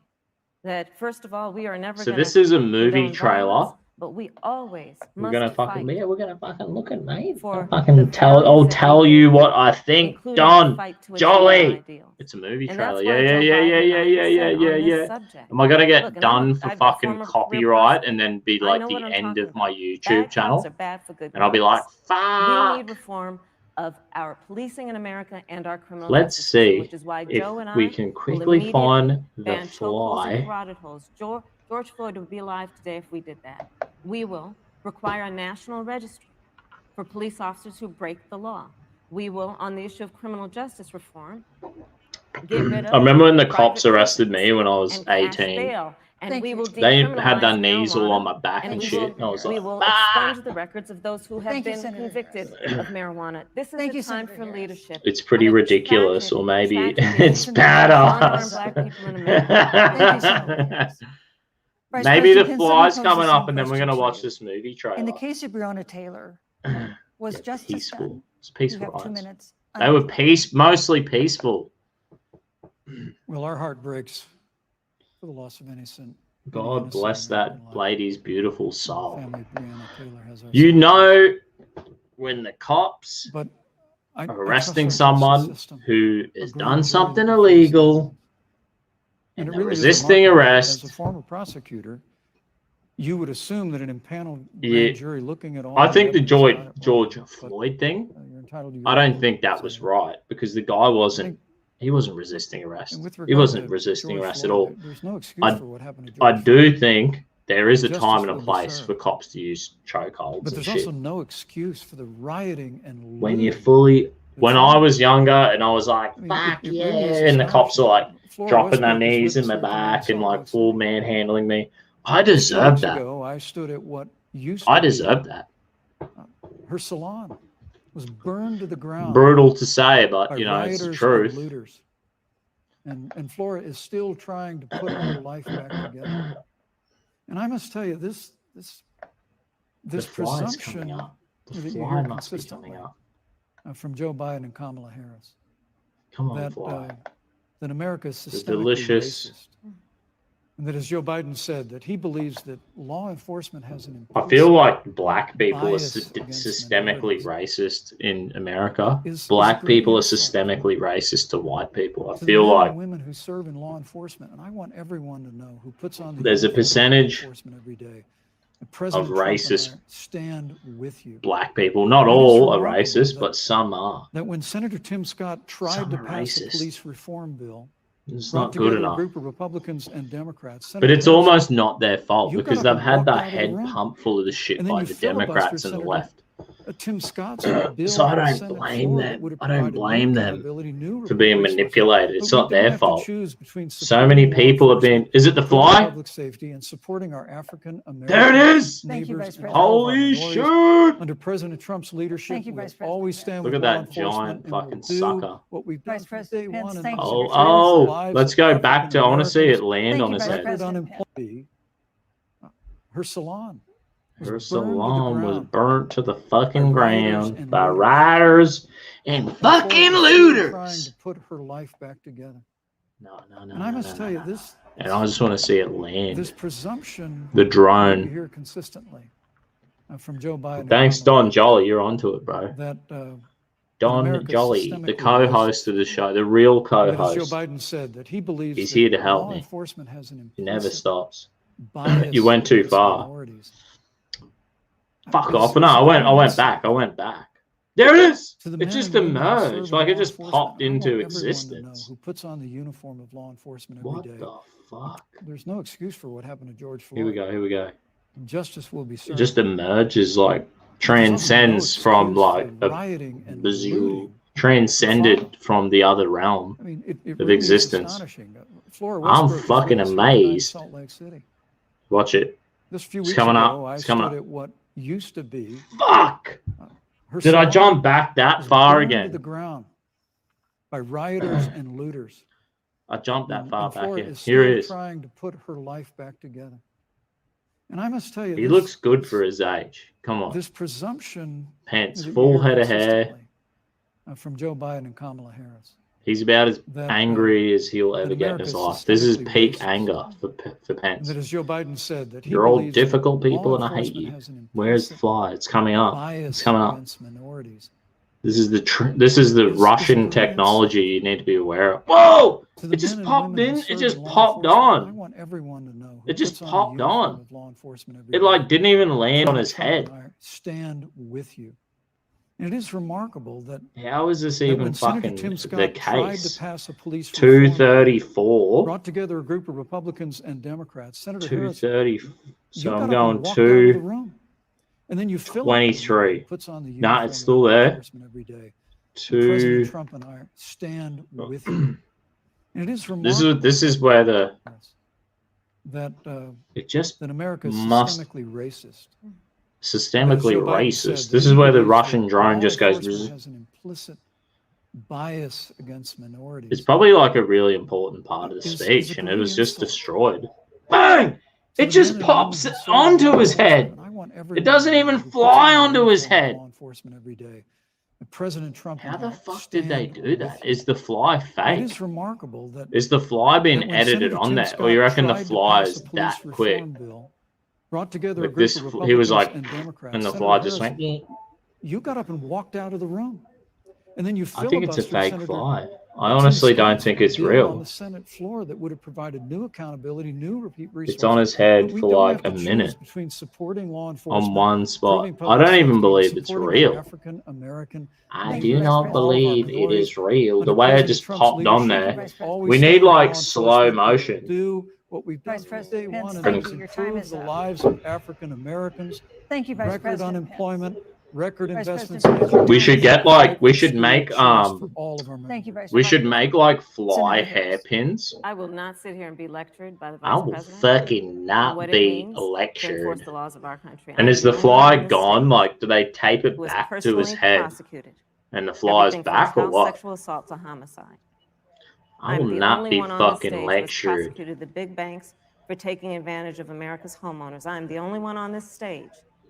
that, first of all, we are never So going this is a to movie condone trailer. violence, but we always We're must gonna fucking fight we're gonna fucking look at me. for I'll the fucking tell. values I'll that we tell you believe in, what I think. including the Don fight to achieve our Jolly. ideals. It's a movie And trailer. that's Yeah, why yeah, Joe yeah, Biden yeah, and yeah, I yeah, have yeah, said yeah, on this yeah. subject, Am I gonna get look, and done for I've got fucking former career copyright person. and then be I like know the what I'm end talking of my about. YouTube Bad cops channel? are bad for good And I'll be like, cops. We fuck. need reform of our policing in America and our criminal Let's justice system, see which is why if Joe and we I can will quickly immediately find the ban chokeholds and fly. carotid holds. George Floyd would be alive today if we did that. We will require a national registry for police officers who break the law. We will, on the issue of criminal justice reform, get rid of I remember when the private cops arrested prisons me when I was and cash 18. bail, and Thank we you. will They had their decriminalize knees all marijuana, on my back and we shit. will- And I was we like, will "Ah!" expunge the records of those who have Thank you, been Senator convicted of marijuana. This is Thank a you, time Senator for Harris. leadership. It's pretty And a ridiculous, or maybe tragedy it's of badass. unarmed Black people in America. Thank you, Senator Harris. Vice Maybe the President Pence, let me fly's pose coming the same up, and then we're question gonna to watch you. this movie trailer. In the case of Breonna Taylor, was Yeah, justice peaceful. done? It's You peaceful have 2 riots. minutes. They were Uninterrupted. mostly peaceful. Well, our heart breaks for the loss of innocent. God innocent bless that American life. lady's beautiful The soul. family of Breonna Taylor has our You sympathies. know, when the cops But I trust arresting our justice someone system, who a has grand done jury something that illegal faces- and it they're really is resisting remarkable that arrest, As a former prosecutor, you would assume that an impaneled grand Yeah. jury looking at all. I think the evidence George, got it George wrong, but, Floyd thing, you're entitled to your I don't opinion, think that was Senator. right because the guy think- he wasn't resisting arrest. And with He regard wasn't to resisting George arrest at Floyd, all. There's no excuse I- for what happened to George I do Floyd, think there is a Justice time and a will be place served. for cops to use chokeholds but and there's shit. also no excuse for the rioting and When you looting fully, that when I followed. was younger and I was like, I mean, fuck it yeah, really is and the cops are like astonishing. Flora dropping their Westbrook is knees with in my us here tonight in back and Salt like Lake full City. manhandling me. I A few deserve weeks that. ago, I stood at what used I to be deserve that. her salon was burned to the ground Brutal to say, by but you know, it's the rioters truth. and looters. And Flora is still trying to put her life back together. And I must tell you, this The fly's coming presumption up. The that you fly hear must be consistently coming up. From Joe Biden and Kamala Harris, Come on, that fly. that America is The systemically delicious- racist. And that, as Joe Biden said, that he believes that law enforcement has an I feel implicit like black people are bias against systemically minorities. racist in America. is Black a great people are insult systemically racist to white people. I to the feel men like and women who serve in law enforcement, and I want everyone to know who puts on the There's a uniform of law percentage enforcement every day. that President of Trump and racist I stand with you. black people, not It is all are remarkable racist, that- but some are. That when Senator Tim Scott tried Some to are pass a racist. police reform bill, It's brought not good together a enough. group of Republicans and Democrats, But Senator it's Harris, almost not their fault You got because up they've and had walked their out of the head room. pumped full of the shit and then by you the filibustered Democrats and the Senator left. Tim Scott's bill So I on the don't Senate blame floor them. that would have I don't provided new blame them accountability, new for being resources. manipulated. It's But we not their don't have to fault. choose between So many supporting law people have been. enforcement, Is it the improving fly? public safety, and supporting our African American There it is. Thank you, neighbors Vice and President. all of our Holy minorities. shit! Under President Trump's leadership, Thank you, we'll Vice President always Pence. stand Look with at law that enforcement giant and we'll fucking do sucker. what we've done Vice from day President one. Pence, in thank the you, Oh, Secretary. lives oh! Let's of go back to. I want to see it African land Thank on you, his Vice head. President. unemployed. Her salon was Her burned to the salon was ground burnt to the fucking by rioters ground and by looters. rioters and And Flora fucking is still looters. trying to put her life back together. No. And I must tell you, this And I just want to see it land. this presumption The that you drone. hear consistently from Joe Biden. and Thanks, Kamala Don Jolly. You're onto it, bro. Harris, that Don America's Jolly, the systemically co-host of the show, the real that, as Joe co-host. Biden said, that he believes He's that here to help law me. enforcement has an He never implicit stops. bias You went too against far. minorities. Fuck It's- off! No, it's I went almost- back. There it is. To the It men just and women who serve emerged, in like it law just enforcement, popped I want into everyone to know existence. who puts on the uniform of law enforcement every What day. the fuck? There's no excuse for what happened to George Floyd. Here we go. Justice will be It served. just emerges, like There's also no transcends from excuse like for a rioting and bazoo, looting. transcended from the other realm. I mean, it of really is existence. astonishing. Flora I'm Westbrook is fucking with us here tonight in amazed. Salt Lake City. Watch it. Just a few It's weeks coming ago, up. I It's coming stood up. at what used to be Fuck! her Did I salon jump back that was far burned to again? the ground by rioters and looters. I jumped that far And back Flora in. is Here still it is. trying to put her life back together. And I must tell you, He looks good for his age. Come on. this presumption Pants, that you full hear head of hair. consistently, from Joe Biden and Kamala Harris. He's about as That, angry as he'll that ever get in his America's life. This is systemically peak racist. anger for And Pence. that, as Joe Biden said, that he You're all believes that difficult people law and I hate enforcement you. has an Where's the implicit fly? It's coming up. bias It's coming up. against minorities. This is the It's Russian brilliant. technology you need to be aware of. Whoa! To the It just men and popped women who in. It serve just in law popped enforcement, I on. want everyone to know who It just puts on the popped uniform on. of law enforcement every It day. like didn't even land on President his Trump head. and I stand with you. And it is remarkable that, How is this that even when Senator fucking Tim the Scott tried to case? pass a police reform bill, 234. brought together a group of Republicans and Democrats, Senator Harris, 230. you So got I'm up going and walked out of the two. room. And then you fill 23. up puts on the Nah, it's uniform still of law there. enforcement every day. President 2. Trump and I stand with you. And it is remarkable. This is where the that it just that America is must systemically racist. Systemically Joe Biden racist. said This that is he where the believes Russian that drone law just goes. enforcement has an implicit bias against minorities. It's probably like a really important part of the Is a speech, and it great was just insult. destroyed. Bang! To It the just men and pops women who serve in onto law his head. enforcement, and I want It everyone doesn't to know even who puts fly on the onto his uniform of head. Law enforcement every day. And President Trump How and the I fuck did they stand do that? with you. Is the fly It fake? is remarkable that Is the fly being when edited Senator on Tim there? Scott Or you reckon the tried to fly pass is a police that quick? reform bill, brought together a Like group this, of he was Republicans like, and Democrats. and the Senator fly just Harris, went. you got up and walked out of the room, and then you I think it's a filibustered fake Senator fly. I Tim honestly don't Scott's think it's bill on real. the Senate floor that would have provided new accountability, new resources. It's on his But head we for don't like have a to choose minute between supporting law on enforcement, one spot. improving I public don't even safety, and believe it's supporting our real. African American I Thank do you, neighbors, Vice not President. all of our believe it minorities. is real. The Under way it President just Trump's popped on leadership, there. Vice President. always We stand need with law like slow enforcement. We will motion. do what we've done Vice from President day Pence, one, and thank that is you. Your time improve is the up. lives of African Americans. Thank you, Vice Record President unemployment, record Vice investments in President Pence, your We time should is get up. like we for should school make choice for all of our Thank you, members. we Vice should President. make like fly Senator Harris. hairpins. I will not sit here and be lectured by the I vice will president fucking on not what it be means to enforce lectured. the laws of our country. And I'm is the only one fly on this gone? stage Like, do they tape it who was back to his personally head? prosecuted. And the fly's Everything back from or child what? sexual assault to homicide. I will I'm the not only be one on this fucking stage who has lectured. prosecuted the big banks for taking advantage of America's homeowners. I'm the only one on this stage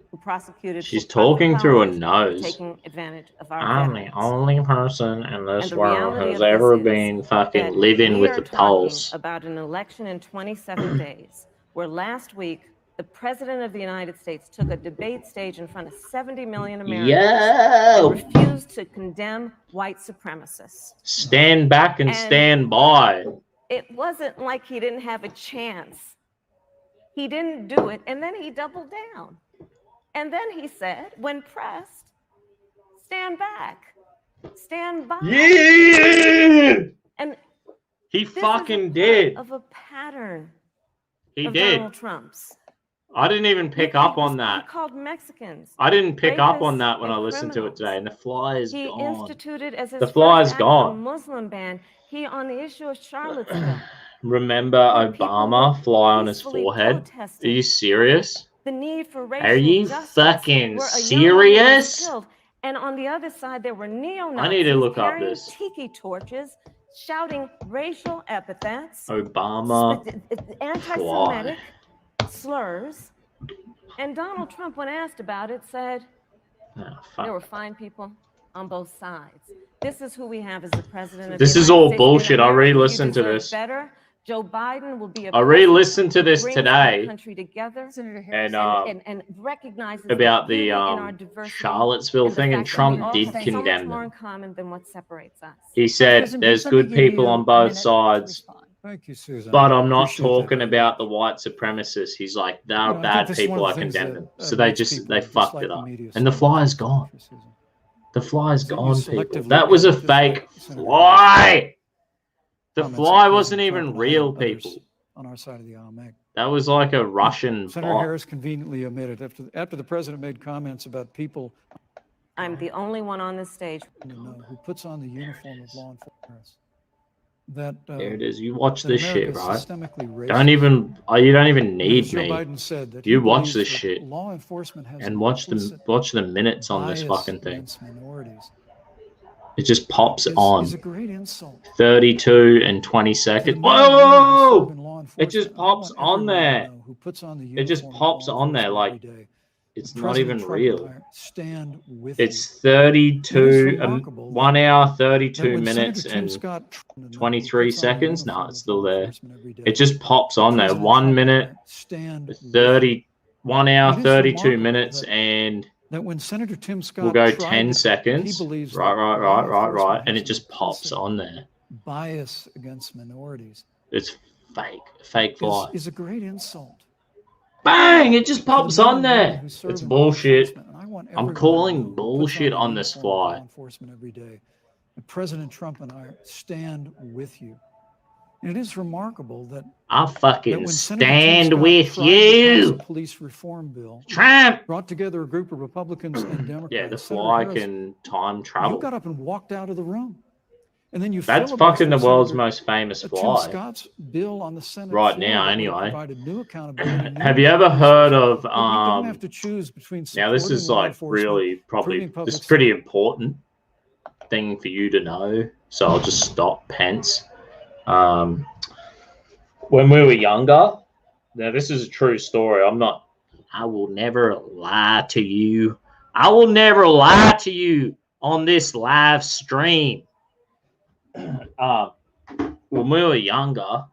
who prosecuted She's for-profit talking through her colleges for nose. taking advantage of our I'm the veterans. only person in And this the world reality who's of this ever is been fucking that living we with are the talking pulse. about an election in 27 days, where last week the President of the United States took a debate stage in front of 70 million Americans and Yo! refused to condemn white supremacists. Stand back and And- stand by. It wasn't like he didn't have a chance. He didn't do it, and then he doubled down. And then he said, when pressed, stand back, stand by. Yeah! And He this is a fucking part did. of a pattern He of did. Donald Trump's. I didn't even pick up on that. He called Mexicans. I didn't pick up on rapists that when I and listened to it criminals. today, and the fly is He gone. instituted as his The fly first is act gone. a Muslim ban. He, on the issue of Charlottesville, Remember when people Obama were fly on his peacefully forehead? Are protesting you serious? the need for racial Are you justice, fucking where a young woman was serious? killed. And on the other side, there were neo-Nazis I need to look up carrying this. tiki torches, shouting racial epithets, Obama anti-Semitic slurs. And Donald Trump, when asked about it, said Oh, there fuck. were fine people on both sides. This is who we have as the president of This the is United all States. In bullshit. I America, you re-listened to deserve this. Better. Joe Biden will be a I president re-listened to who this brings today. our country together Senator Harris. And and recognizes about beauty the in our diversity Charlottesville and the thing, and fact that Trump we all did have so much condemn more in them. common than what separates us. He said President there's Pence, let me good give people you on a both minute to sides, respond. Thank you, Susan. but I'm not Appreciate that talking very about much. the white supremacists. He's like, they're You know, I bad think this is one people, of I the things condemn that, them. So they makes just, people they fucked dislike it the up. media And the so fly much is in this gone. country, Susan. The fly is Is that you gone, people. selectively That was a edit just fake like Senator fly. The comments fly that wasn't President even Trump and real, others people. on our side of the aisle make. That was like a Russian Senator bot. Harris conveniently omitted after the president made comments about people I'm the only one on this stage. who puts on the uniform of law enforcement. That There it is. You watch that this America shit, is right? systemically racist. You don't even And need as Joe me. Biden said that he You watch believes this that shit law enforcement has and an watch implicit the minutes on this bias fucking thing. against minorities. It just pops Is on. a great insult. 32 and 20 To the seconds. men and women who serve Whoa! in law It just enforcement, I pops want on everyone to there. know who puts on the It just uniform of pops law on there enforcement like every day. it's And not President even Trump and real. I stand with It's you. 32, remarkable 1 hour, That 32 when minutes Senator Tim and Scott 23 puts on the seconds. No, uniform it's of still law there. enforcement every day, It just pops on there. President 1 Trump and I minute, stand with you. 30, 1 hour, It is 32 remarkable minutes, that- and That when Senator Tim Scott we'll go tried 10 to- seconds. he believes Right, that right, law right, right, right. enforcement And has it just an pops implicit on there. bias against minorities It's fake fly. is a great insult. Bang! It just To the pops men on and women there. who serve It's in law bullshit. enforcement, and I want I'm everyone to calling know who puts bullshit the on this uniform of law fly. enforcement every day. And President Trump and I stand with you. And it is remarkable that I'll fucking when Senator Tim stand Scott with tried to pass a you, police reform bill, Trump. brought together a group of Republicans and Democrats. Yeah, the Senator fly Harris, can time you travel. got up and walked out of the room. And then you That's filibustered fucking the world's Senator most famous Tim fly Scott's bill on the Senate right floor now, that would have anyway. provided new accountability, new Have you ever resources. heard of But we don't have to choose between now this supporting is law like enforcement, really probably improving public this is pretty important thing for you to know, so I'll just stop Pence. When we were younger, now this is a true story, I will never lie to you. I will never lie to you on this live stream. When we were younger,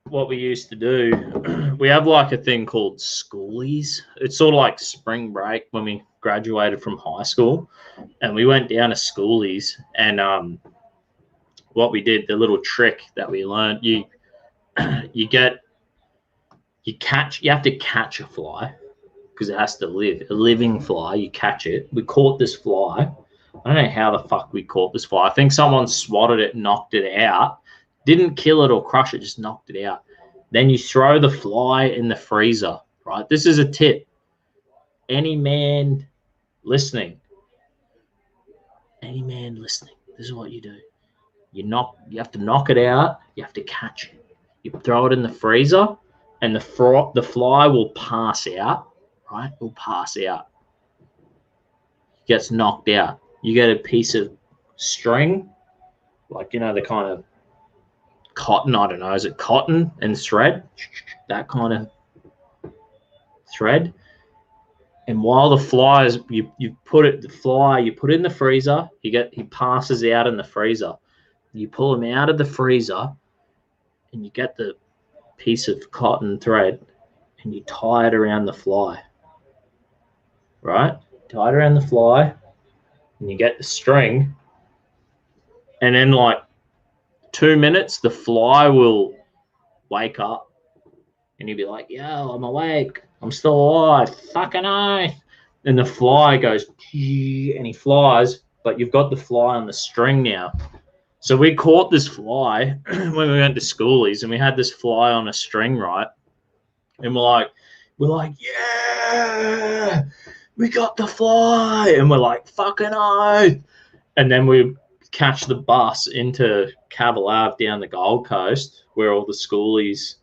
what we used to do, we have like a thing called schoolies. It's sort of like spring break when we graduated from high school, and we went down to schoolies. And what we did, the little trick that we learned, you have to catch a fly because it has to live. A living fly, you catch it. We caught this fly. I don't know how the fuck we caught this fly. I think someone swatted it, knocked it out. Didn't kill it or crush it, just knocked it out. Then you throw the fly in the freezer, right? This is a tip. Any man listening, this is what you do. You have to knock it out. You have to catch it. You throw it in the freezer, and the fly will pass out, right? It will pass out. It gets knocked out. You get a piece of string, like, the kind of cotton, I don't know, is it cotton and thread? That kind of thread. And while the fly is, you put it in the freezer, he passes out in the freezer. You pull him out of the freezer and you get the piece of cotton thread and you tie it around the fly. Right? Tie it around the fly and you get the string, and then like 2 minutes, the fly will wake up and you'll be like, yo, I'm awake. I'm still alive. Fucking oath. And the fly goes, and he flies, but you've got the fly on the string now. So we caught this fly when we went to schoolies, and we had this fly on a string, right? And we're like, yeah, we got the fly. And we're like, fucking oath. And then we catch the bus into Cavill Ave down the Gold Coast, where all the schoolies,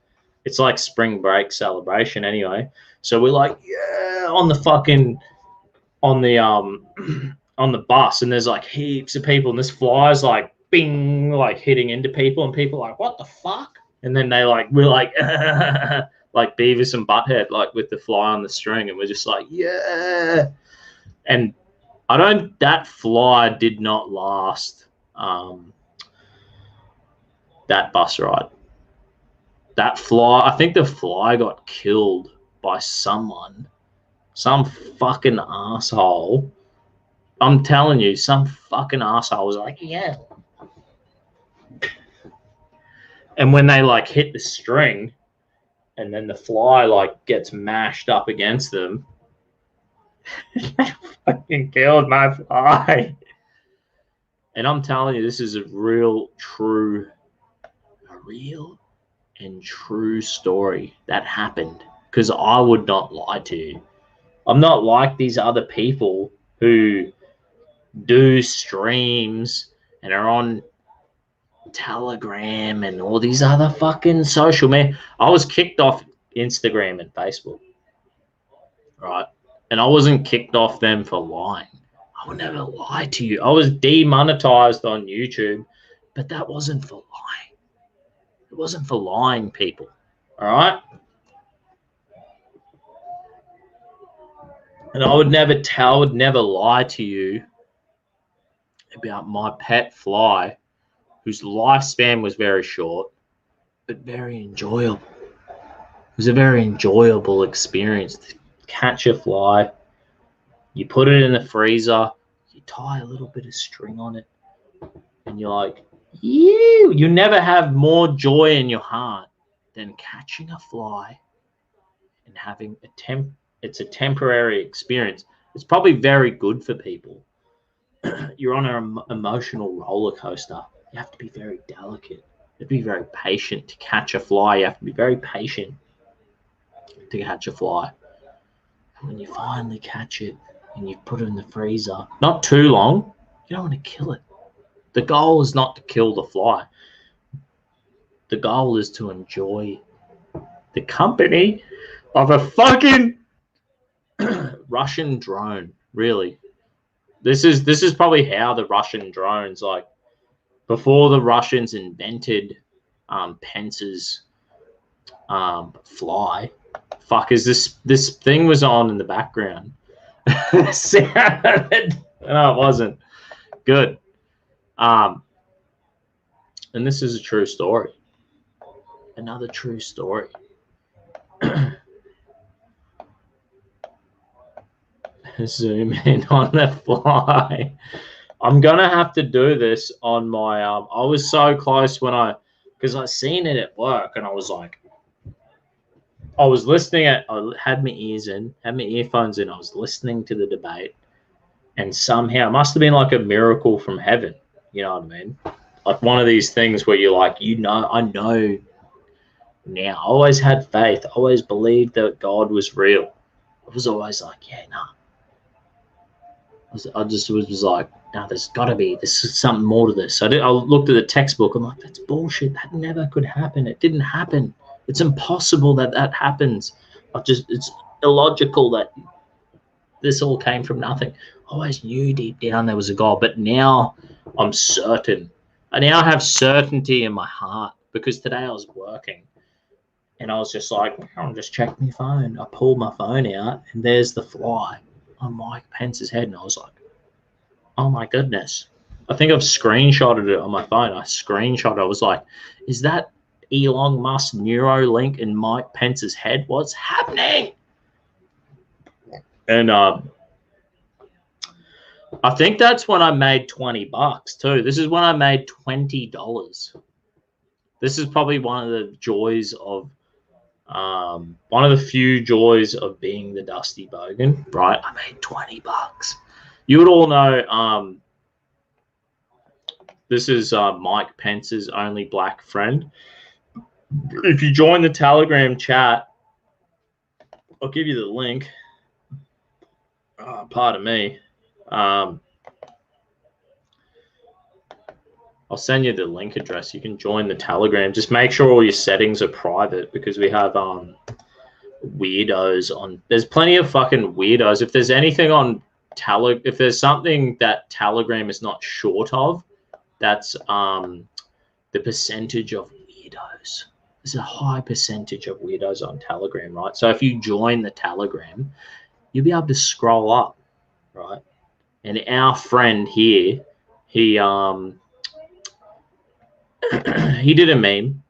it's like spring break celebration anyway. So we're like, yeah, on the bus, and there's like heaps of people, and this fly's like bing, like hitting into people, and people are like, what the fuck? And then we're like like Beavis and Butthead, like with the fly on the string, and we're just like, yeah. And that fly did not last that bus ride. That fly, I think the fly got killed by some fucking asshole. I'm telling you, some fucking asshole was like, yeah. And when they like hit the string and then the fly like gets mashed up against them, they fucking killed my fly. And I'm telling you, this is a real and true story that happened, because I would not lie to you. I'm not like these other people who do streams and are on Telegram and all these other fucking social media. I was kicked off Instagram and Facebook, right? And I wasn't kicked off them for lying. I would never lie to you. I was demonetized on YouTube, but that wasn't for lying. It wasn't for lying, people. All right? And I would never lie to you about my pet fly, whose lifespan was very short, but very enjoyable. It was a very enjoyable experience to catch a fly. You put it in the freezer, you tie a little bit of string on it, and you're like, you never have more joy in your heart than catching a fly and having it's a temporary experience. It's probably very good for people. You're on an emotional roller coaster. You have to be very delicate. You have to be very patient to catch a fly. You have to be very patient to catch a fly. And when you finally catch it and you put it in the freezer, not too long, you don't want to kill it. The goal is not to kill the fly. The goal is to enjoy the company of a fucking Russian drone, really. This is probably how the Russian drones, like, before the Russians invented Pence's fly. Fuck, is this thing was on in the background? No, it wasn't. Good. And this is a true story. Another true story. Zoom in on the fly. I'm gonna have to do this on my I was so close because I seen it at work and I was like, I was listening I had my earphones in, I was listening to the debate, and somehow it must have been like a miracle from heaven, you know what I mean? Like one of these things where you're like, I know now. I always had faith, I always believed that God was real. I was always like, yeah, nah. I just was like, no, there's something more to this. I looked at the textbook. I'm like, that's bullshit. That never could happen. It didn't happen. It's impossible that happens. It's illogical that this all came from nothing. I always knew deep down there was a God, but now I'm certain. I now have certainty in my heart because today I was working and I was just like, I'm just checking my phone. I pulled my phone out and there's the fly on Mike Pence's head, and I was like, oh my goodness. I think I've screenshotted it on my phone. I was like, is that Elon Musk Neuralink in Mike Pence's head? What's happening? And I think that's when I made $20 too. This is when I made $20. This is probably one of the joys of one of the few joys of being the Dusty Bogan, right? I made $20. You would all know this is Mike Pence's only black friend. If you join the Telegram chat, I'll give you the link. Pardon me. I'll send you the link address. You can join the Telegram. Just make sure all your settings are private because we have weirdos on. There's plenty of fucking weirdos. If there's anything on if there's something that Telegram is not short of, that's the percentage of weirdos. There's a high percentage of weirdos on Telegram, right? So if you join the Telegram, you'll be able to scroll up, right? And our friend here, he he did a meme.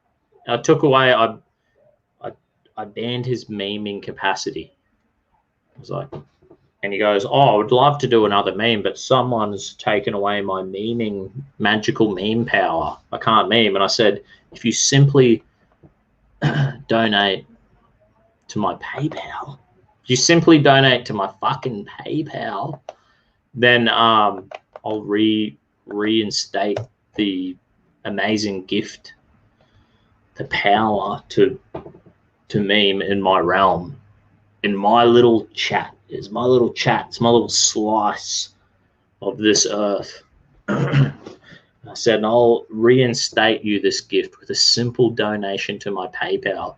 I took away. I banned his memeing capacity. I was like, and he goes, "Oh, I would love to do another meme, but someone's taken away my magical meme power. I can't meme." And I said, if you simply donate to my PayPal, if you simply donate to my fucking PayPal, then I'll reinstate the amazing gift, the power to meme in my realm, in my little chat. It's my little chat. It's my little slice of this earth. I said, and I'll reinstate you this gift with a simple donation to my PayPal,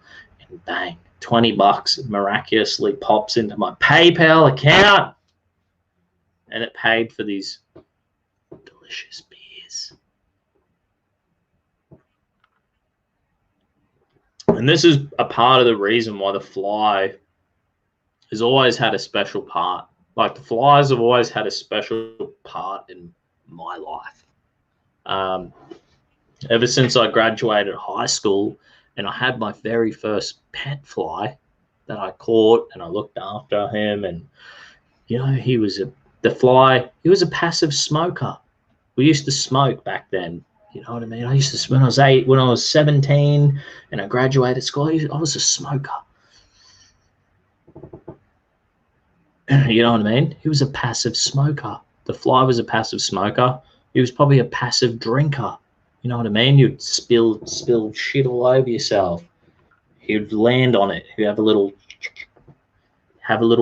and bang, $20 miraculously pops into my PayPal account, and it paid for these delicious beers. And this is a part of the reason why the fly has always had a special part. Like, the flies have always had a special part in my life. Ever since I graduated high school and I had my very first pet fly that I caught, and I looked after him, and you know, he was a passive smoker. We used to smoke back then. You know what I mean? I used to, when I was 17 and I graduated school, I was a smoker. You know what I mean? He was a passive smoker. The fly was a passive smoker. He was probably a passive drinker. You know what I mean? You'd spill shit all over yourself. He'd land on it. He'd have a little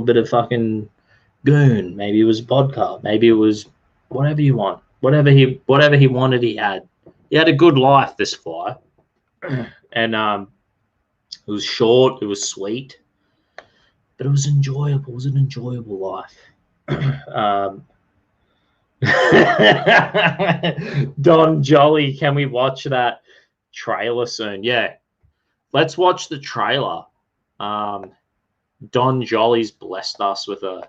bit of fucking goon. Maybe it was vodka. Maybe it was whatever you want. Whatever he wanted, he had. He had a good life, this fly. And it was short, it was sweet, but it was enjoyable. It was an enjoyable life. Don Jolly, can we watch that trailer soon? Yeah, let's watch the trailer. Don Jolly's blessed us with a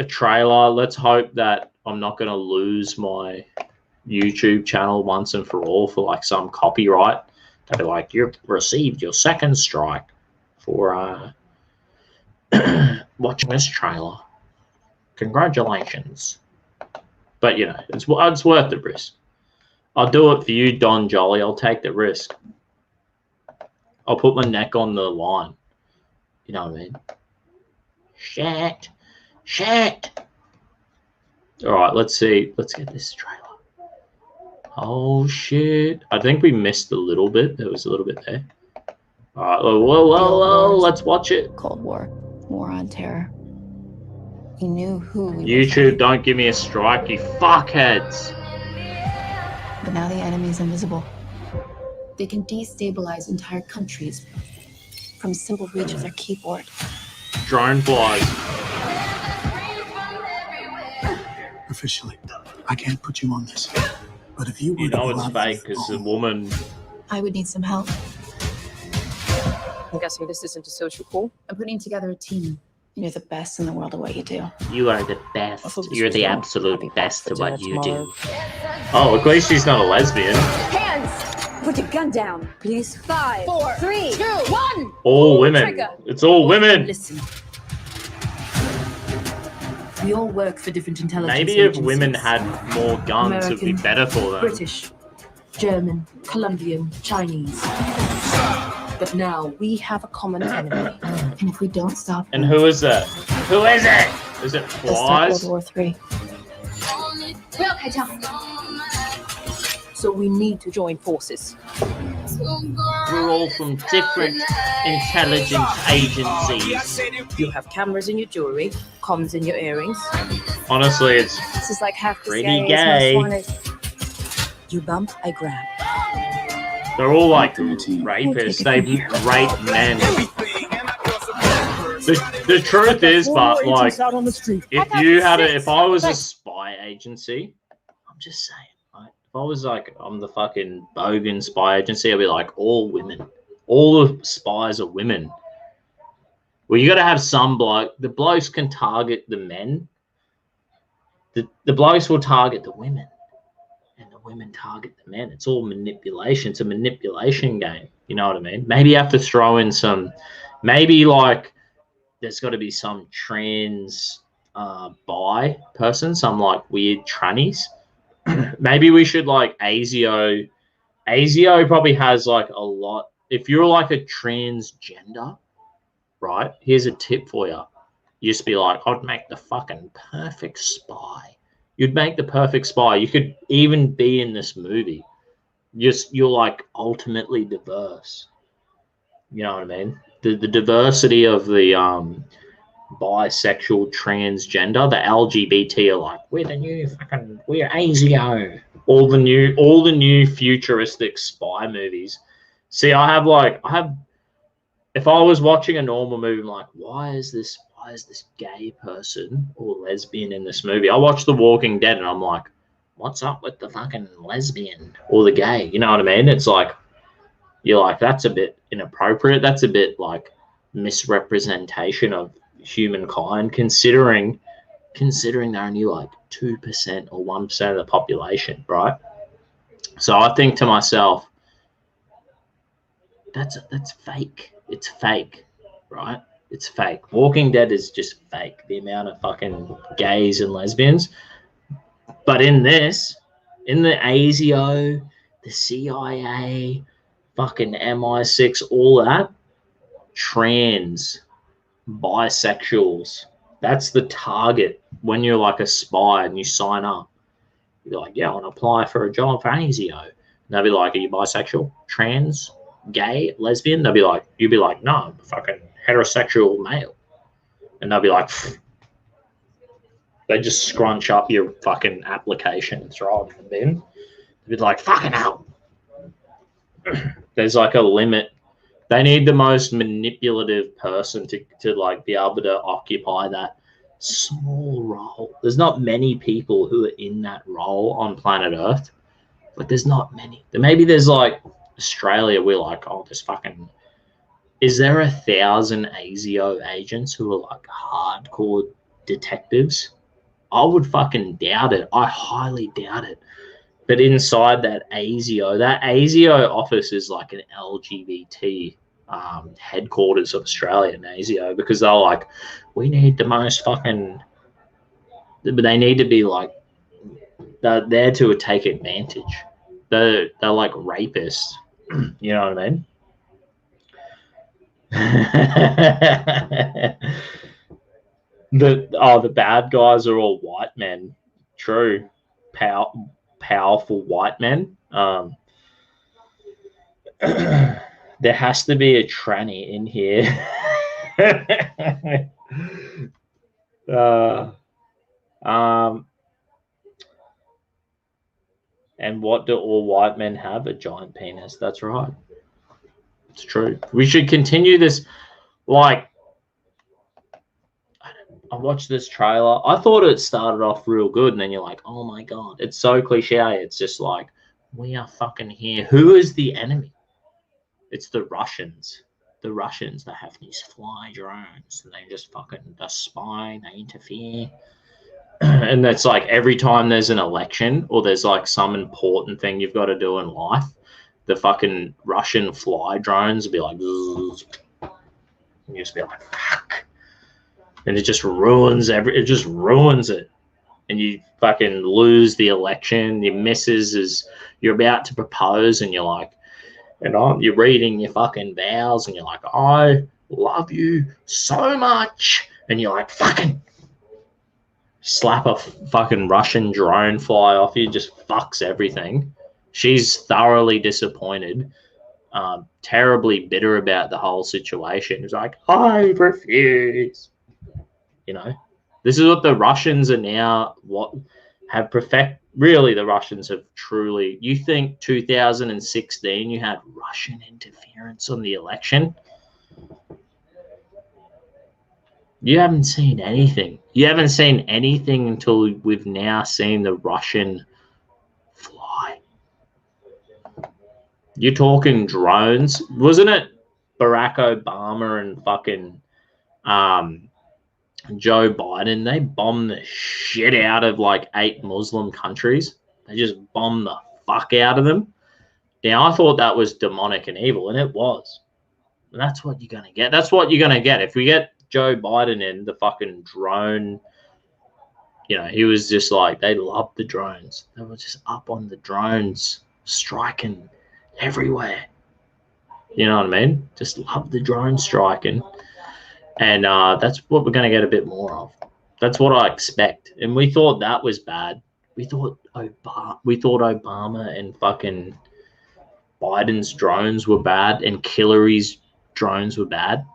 trailer. Let's hope that I'm not going to lose my YouTube channel once and for all for like some copyright. They'll be like, you've received your second strike for watching this trailer. Congratulations. But, you know, it's worth the risk. I'll do it for you, Don Jolly. I'll take the risk. I'll put my neck on the line. You know what I mean? Shit. All right, let's see. Let's get this trailer. Oh, shit. I think we missed a little bit. There was a little bit there. All right, whoa. Let's watch it. Cold War. War on terror. We knew who we were YouTube, fighting. don't give me a strike, you fuckheads. But now the enemy's invisible. They can destabilize entire countries from simple reach of their keyboard. Drone flies. Officially, I can't put you on this. But if you were You know to it's go out fake with because a the woman... I would need some help. I'm guessing this isn't a social call. I'm putting together a team. You're the best in the world at what you do. You are the best. You're the absolute best at what you do. tomorrow. Oh, at least she's not a lesbian. Hands! Put your gun down, please. 5, 4, 3, 2, 1! All women. Trigger. It's all women. Listen. We all work for different intelligence Maybe if agencies. women had more guns, it would be American, better for them. British, German, Colombian, Chinese. But now we have a common enemy. And if we don't stop And them, who is it? Who is it? Is it they'll start flies? World War III. So we need to join forces. We're all from different intelligence agencies. You have cameras in your jewelry, comms in your earrings. Honestly, it's This is like half as Pretty gay as gay. most wanted. You bump, I grab. they're all like After your team. rapists. They rape men. The truth is, but like, out on the street. if I was a spy agency, I'm just saying, right? If I was like, I'm the fucking bogan spy agency, I'd be like, all women. All the spies are women. Well, you got to have some bloke. The blokes can target the men. The blokes will target the women. And the women target the men. It's all manipulation. It's a manipulation game. You know what I mean? Maybe you have to throw in some, maybe like there's got to be some trans bi person, some like weird trannies. Maybe we should like ASIO. ASIO probably has like a lot. If you're like a transgender, right? Here's a tip for you. You just be like, I'd make the fucking perfect spy. You'd make the perfect spy. You could even be in this movie. You're like ultimately diverse. You know what I mean? The diversity of the bisexual, transgender, the LGBT are like, we're ASIO. All the new futuristic spy movies. See, if I was watching a normal movie, I'm like, why is this gay person or lesbian in this movie? I watch The Walking Dead and I'm like, what's up with the fucking lesbian or the gay? You know what I mean? It's like, you're like, that's a bit inappropriate. That's a bit like misrepresentation of humankind, considering they're only like 2% or 1% of the population, right? So I think to myself, that's fake. It's fake, right? It's fake. Walking Dead is just fake. The amount of fucking gays and lesbians. But in this, in the ASIO, the CIA, fucking MI6, all that, trans, bisexuals, that's the target when you're like a spy and you sign up. You'd be like, yeah, I want to apply for a job for ASIO. And they'll be like, are you bisexual, trans, gay, lesbian? You'd be like, no, I'm a fucking heterosexual male. And they'll be like, pfft. They just scrunch up your fucking application and throw it in the bin. They'd be like, fucking hell. There's like a limit. They need the most manipulative person to like be able to occupy that small role. There's not many people who are in that role on planet Earth. Like, there's not many. Maybe there's like Australia, we're like, oh, there's fucking, is there 1,000 ASIO agents who are like hardcore detectives? I would fucking doubt it. I highly doubt it. But inside that ASIO office is like an LGBT headquarters of Australian ASIO, because they're like, we need the most fucking, but they need to be like, they're there to take advantage. They're like rapists. You know what I mean? The bad guys are all white men. True. Powerful white men. There has to be a tranny in here. And what do all white men have? A giant penis. That's right. It's true. We should continue this. Like, I watched this trailer. I thought it started off real good, and then you're like, oh my God, it's so cliche. It's just like, we are fucking here. Who is the enemy? It's the Russians. The Russians, they have these fly drones, and they just fucking, they spy, they interfere. And that's like every time there's an election or there's like some important thing you've got to do in life, the fucking Russian fly drones will be like, and you just be like, fuck. And it just ruins it. And you fucking lose the election. Your missus is, you're about to propose, and you're like, you're reading your fucking vows, and you're like, I love you so much. And you're like, fucking slap a fucking Russian drone fly off you, just fucks everything. She's thoroughly disappointed, terribly bitter about the whole situation. It's like, I refuse. You know, this is what the Russians are now, really the Russians have truly, you think 2016 you had Russian interference on the election? You haven't seen anything. You haven't seen anything until we've now seen the Russian fly. You're talking drones. Wasn't it Barack Obama and fucking Joe Biden? They bombed the shit out of like 8 Muslim countries. They just bombed the fuck out of them. Now, I thought that was demonic and evil, and it was. And that's what you're going to get. That's what you're going to get. If we get Joe Biden in, the fucking drone, you know, he was just like, they loved the drones. They were just up on the drones, striking everywhere. You know what I mean? Just love the drone striking. And that's what we're going to get a bit more of. That's what I expect. And we thought that was bad. We thought Obama and fucking Biden's drones were bad, and Hillary's drones were bad.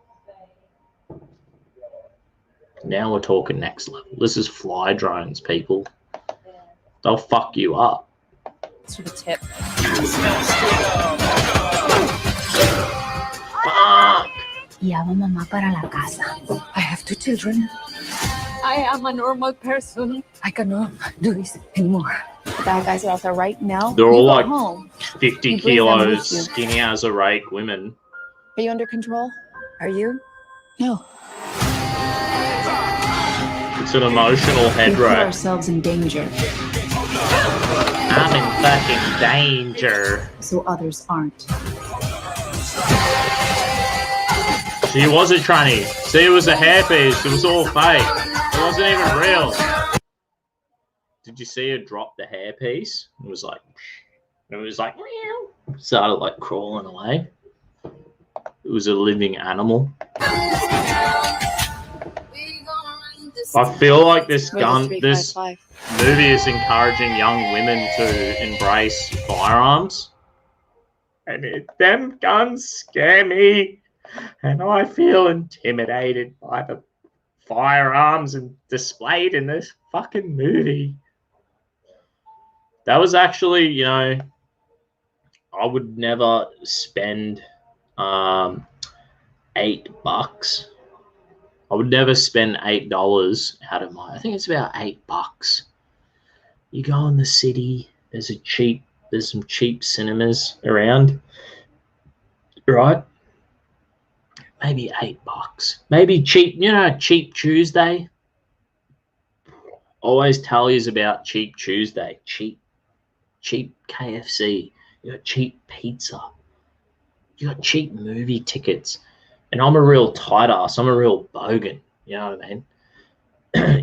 Now we're talking next level. This is fly drones, people. They'll fuck you up. To the tip. Fuck! Llama mamá para la casa. I have 2 children. I am a normal person. I cannot do this anymore. The bad guys are out there right now. They're You all go like home. 50 You bring them kilos, with you. skinny as a rake women. Are you under control? Are you? No. It's an emotional head We put rake. ourselves in danger, I'm in fucking danger. so others aren't. She was a tranny. See, it was a hairpiece. It was all fake. It wasn't even real. Did you see her drop the hairpiece? It was like, meow. Started like crawling away. It was a living animal. I feel like this We're the gun, this 355. movie is encouraging young women to embrace firearms. And them guns scare me. And I feel intimidated by the firearms and displayed in this fucking movie. That was actually, you know, I would never spend $8. I would never spend $8 out of my. I think it's about $8. You go in the city. There's some cheap cinemas around, right? Maybe $8. Maybe cheap. You know, Cheap Tuesday. Always tell you about Cheap Tuesday. Cheap KFC. You got cheap pizza. You got cheap movie tickets. And I'm a real tight ass. I'm a real bogan. You know what I mean?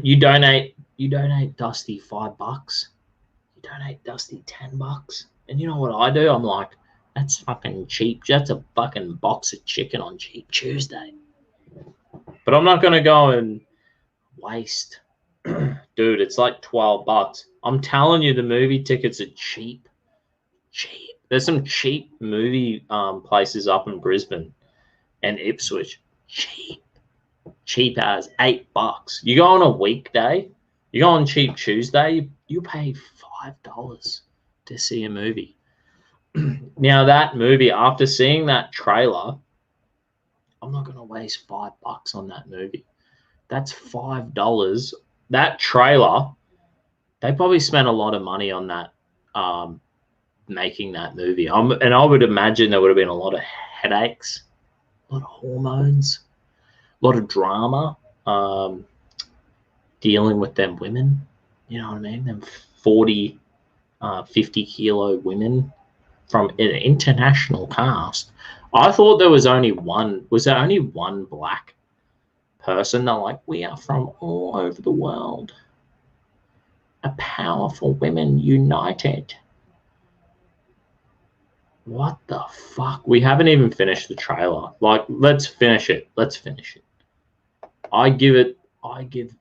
You donate Dusty $5. You donate Dusty $10. And you know what I do? I'm like, that's fucking cheap. That's a fucking box of chicken on Cheap Tuesday. But I'm not gonna go and waste. Dude, it's like $12. I'm telling you, the movie tickets are cheap. There's some cheap movie places up in Brisbane and Ipswich. Cheap as $8. You go on a weekday, you go on Cheap Tuesday, you pay $5 to see a movie. Now that movie, after seeing that trailer, I'm not gonna waste $5 on that movie. That's $5. That trailer, they probably spent a lot of money on that, making that movie. And I would imagine there would have been a lot of headaches, a lot of hormones, a lot of drama, dealing with them women. You know what I mean? Them 40, 50 kilo women from an international cast. I thought there was only one. Was there only one black person? They're like, we are from all over the world. A powerful women united. What the fuck? We haven't even finished the trailer. Like, let's finish it. I give it the benefit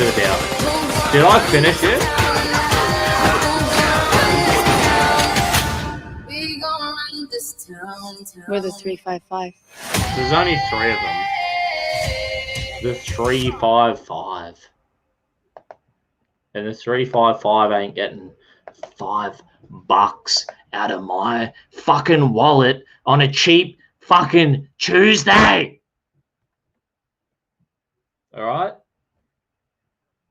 of the doubt. Did I finish it? We're the 355. There's only 3 of them. The 355. And the 355 ain't getting $5 out of my fucking wallet on a cheap fucking Tuesday. All right?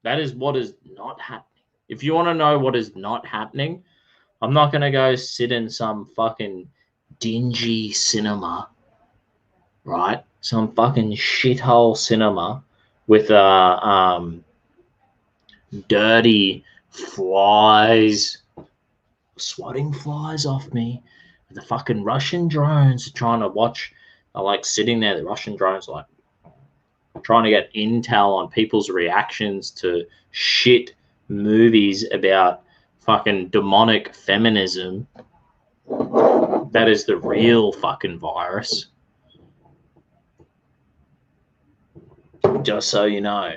That is what is not happening. If you want to know what is not happening, I'm not going to go sit in some fucking dingy cinema, right? Some fucking shithole cinema with dirty flies, swatting flies off me. The fucking Russian drones are trying to watch. Are like sitting there. The Russian drones are like trying to get intel on people's reactions to shit movies about fucking demonic feminism. That is the real fucking virus. Just so you know.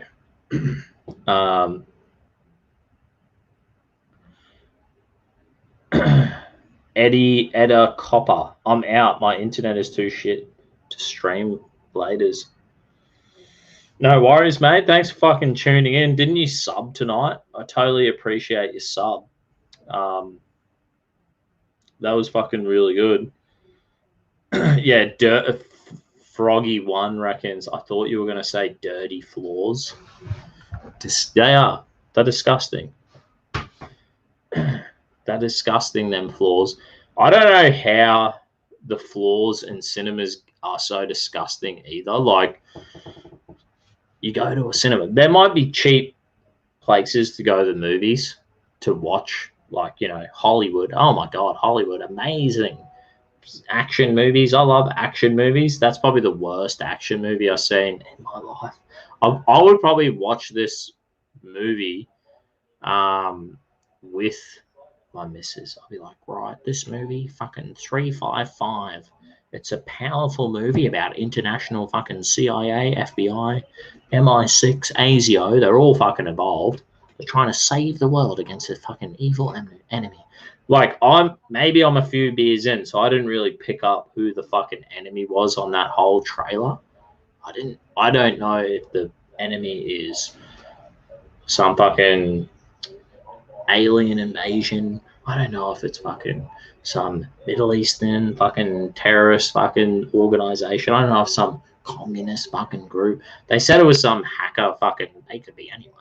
Edda Copper. I'm out. My internet is too shit to stream Bladers. No worries, mate. Thanks for fucking tuning in. Didn't you sub tonight? I totally appreciate your sub. That was fucking really good. Yeah, Froggy1 reckons, I thought you were going to say dirty floors. They are. They're disgusting. They're disgusting, them floors. I don't know how the floors in cinemas are so disgusting either. Like, you go to a cinema. There might be cheap places to go to the movies to watch, like, you know, Hollywood. Oh, my God, Hollywood, amazing. Action movies. I love action movies. That's probably the worst action movie I've seen in my life. I would probably watch this movie with my missus. I'll be like, right, this movie, fucking 355. It's a powerful movie about international fucking CIA, FBI, MI6, ASIO. They're all fucking involved. They're trying to save the world against a fucking evil enemy. Like, maybe I'm a few beers in, so I didn't really pick up who the fucking enemy was on that whole trailer. I don't know if the enemy is some fucking alien invasion. I don't know if it's fucking some Middle Eastern fucking terrorist fucking organization. I don't know if some communist fucking group. They said it was some hacker fucking. They could be anyway.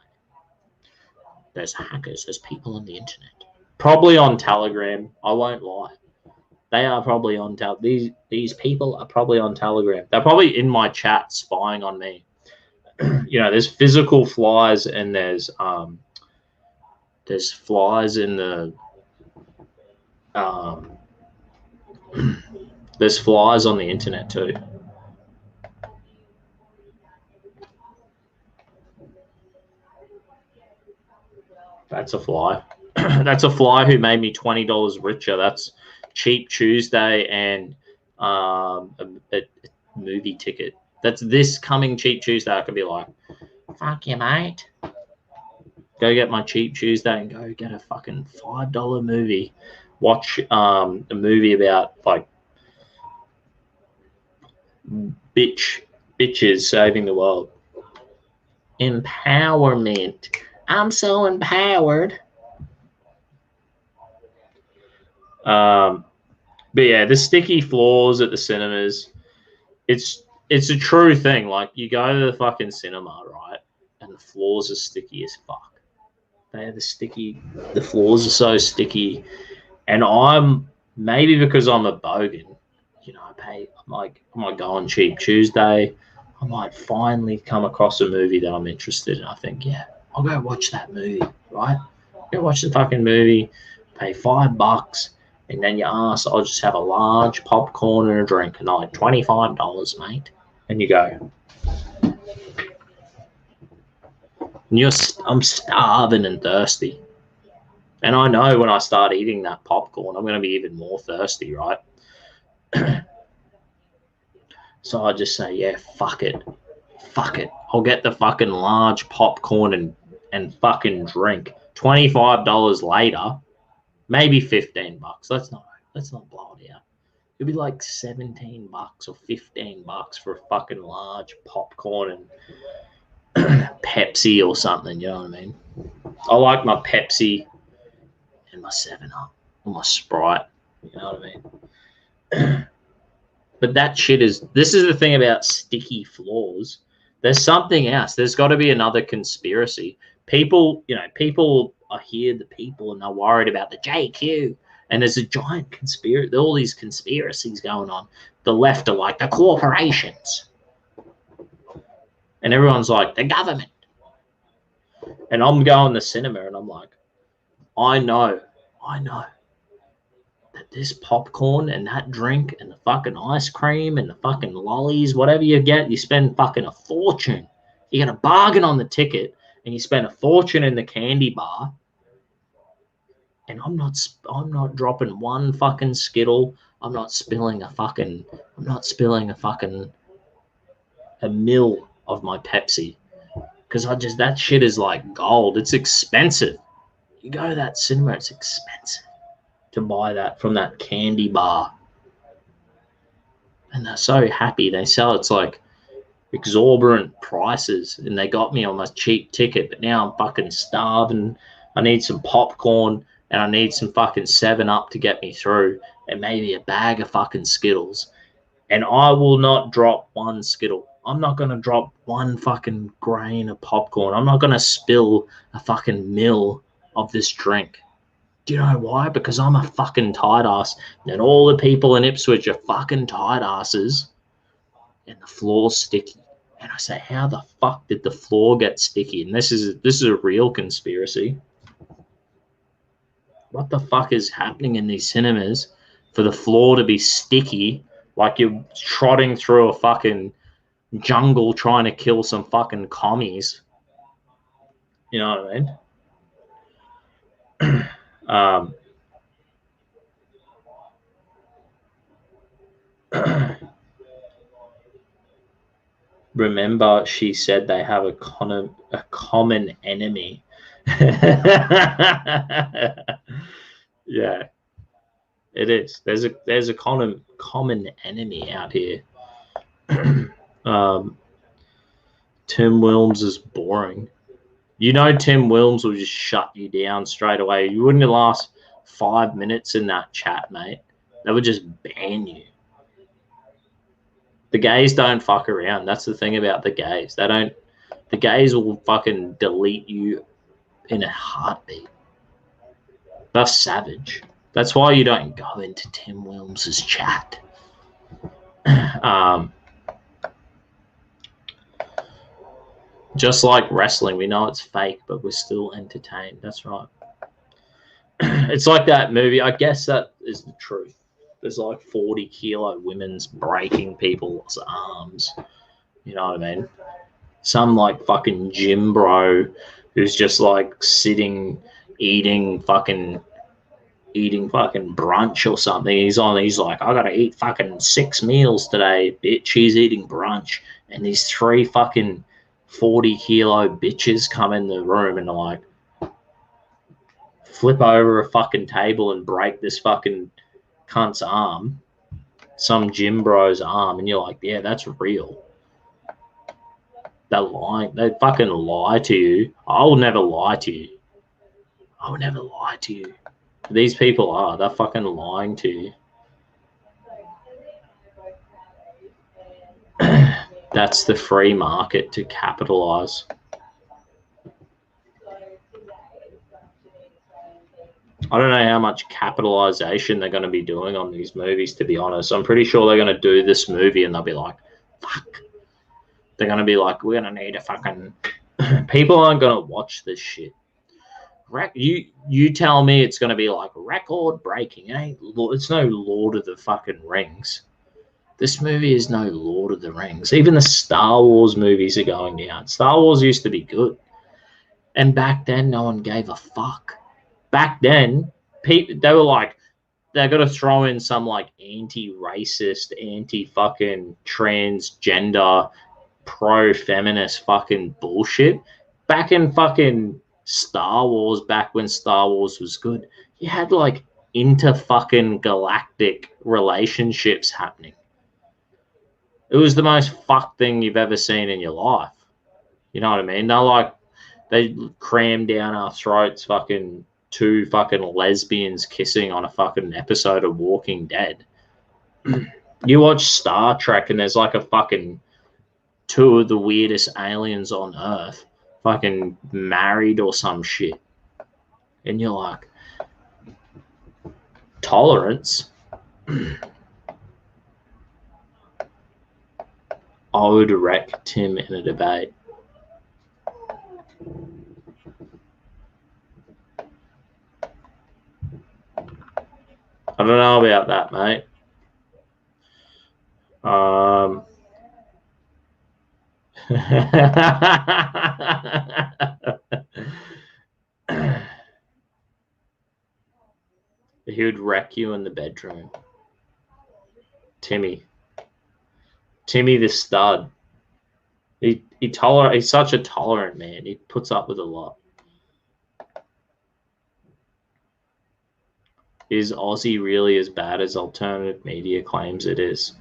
There's hackers. There's people on the internet. Probably on Telegram. I won't lie. They are probably on these people are probably on Telegram. They're probably in my chat spying on me. There's physical flies and there's flies in the there's flies on the internet too. That's a fly. That's a fly who made me $20 richer. That's Cheap Tuesday and a movie ticket. That's this coming Cheap Tuesday. I could be like, fuck you, mate. Go get my Cheap Tuesday and go get a fucking $5 movie. Watch a movie about like bitches saving the world. Empowerment. I'm so empowered. But yeah, the sticky floors at the cinemas, it's a true thing. Like, you go to the fucking cinema, right, and the floors are sticky as fuck. The floors are so sticky, and maybe because I'm a bogan, I might go on Cheap Tuesday. I might finally come across a movie that I'm interested in. I think, yeah, I'll go watch that movie, right? Go watch the fucking movie, pay $5, and then you ask, I'll just have a large popcorn and a drink, and I'm like, $25, mate. And you go, and I'm starving and thirsty. And I know when I start eating that popcorn, I'm going to be even more thirsty, right? So I just say, yeah, fuck it. I'll get the fucking large popcorn and fucking drink. $25 later, maybe $15. Let's not blow it out. It'd be like $17 or $15 for a fucking large popcorn and Pepsi or something. You know what I mean? I like my Pepsi and my 7-Up or my Sprite. You know what I mean? But this is the thing about sticky floors. There's something else. There's got to be another conspiracy. People are here, the people, and they're worried about the JQ. And there's a giant conspiracy. All these conspiracies going on. The left are like, the corporations. And everyone's like, the government. And I'm going to the cinema and I'm like, I know that this popcorn and that drink and the fucking ice cream and the fucking lollies, whatever you get, you spend fucking a fortune. You get a bargain on the ticket and you spend a fortune in the candy bar. And I'm not dropping one fucking Skittle. I'm not spilling a mil of my Pepsi. Because that shit is like gold. It's expensive. You go to that cinema, it's expensive to buy that from that candy bar. And they're so happy. They sell it's like exorbitant prices. And they got me on my cheap ticket. But now I'm fucking starving. I need some popcorn. And I need some fucking 7-Up to get me through. And maybe a bag of fucking Skittles. And I will not drop one Skittle. I'm not going to drop one fucking grain of popcorn. I'm not going to spill a fucking mil of this drink. Do you know why? Because I'm a fucking tight ass. And all the people in Ipswich are fucking tight asses. And the floor's sticky. And I say, how the fuck did the floor get sticky? And this is a real conspiracy. What the fuck is happening in these cinemas for the floor to be sticky like you're trotting through a fucking jungle trying to kill some fucking commies? You know what I mean? Remember, she said they have a common enemy. Yeah, it is. There's a common enemy out here. Tim Wilms is boring. You know, Tim Wilms will just shut you down straight away. You wouldn't last 5 minutes in that chat, mate. They would just ban you. The gays don't fuck around. That's the thing about the gays. They don't. The gays will fucking delete you in a heartbeat. They're savage. That's why you don't go into Tim Wilms's chat. Just like wrestling, we know it's fake, but we're still entertained. That's right. It's like that movie. I guess that is the truth. There's like 40-kilo women's breaking people's arms. You know what I mean? Some like fucking gym bro who's just like sitting, eating fucking brunch or something. He's like, I gotta eat fucking 6 meals today, bitch. He's eating brunch. And these 3 fucking 40-kilo bitches come in the room and are like, flip over a fucking table and break this fucking cunt's arm, some gym bro's arm, and you're like, yeah, that's real. They're lying. They fucking lie to you. I will never lie to you. I will never lie to you. These people are. They're fucking lying to you. That's the free market to capitalize. I don't know how much capitalization they're going to be doing on these movies, to be honest. I'm pretty sure they're going to do this movie and they'll be like, fuck. They're going to be like, we're going to need a fucking... People aren't going to watch this shit. You tell me it's going to be like record breaking. It's no Lord of the fucking Rings. This movie is no Lord of the Rings. Even the Star Wars movies are going down. Star Wars used to be good. And back then, no one gave a fuck. Back then, they were like, they're going to throw in some like anti-racist, anti-fucking transgender, pro-feminist fucking bullshit. Back in fucking Star Wars, back when Star Wars was good, you had like inter-fucking galactic relationships happening. It was the most fucked thing you've ever seen in your life. You know what I mean? They crammed down our throats fucking 2 fucking lesbians kissing on a fucking episode of Walking Dead. You watch Star Trek and there's like a fucking 2 of the weirdest aliens on Earth fucking married or some shit. And you're like, tolerance? I would wreck Tim in a debate. I don't know about that, mate. He would wreck you in the bedroom. Timmy the stud. He's such a tolerant man. He puts up with a lot. Is Aussie really as bad as alternative media claims it is?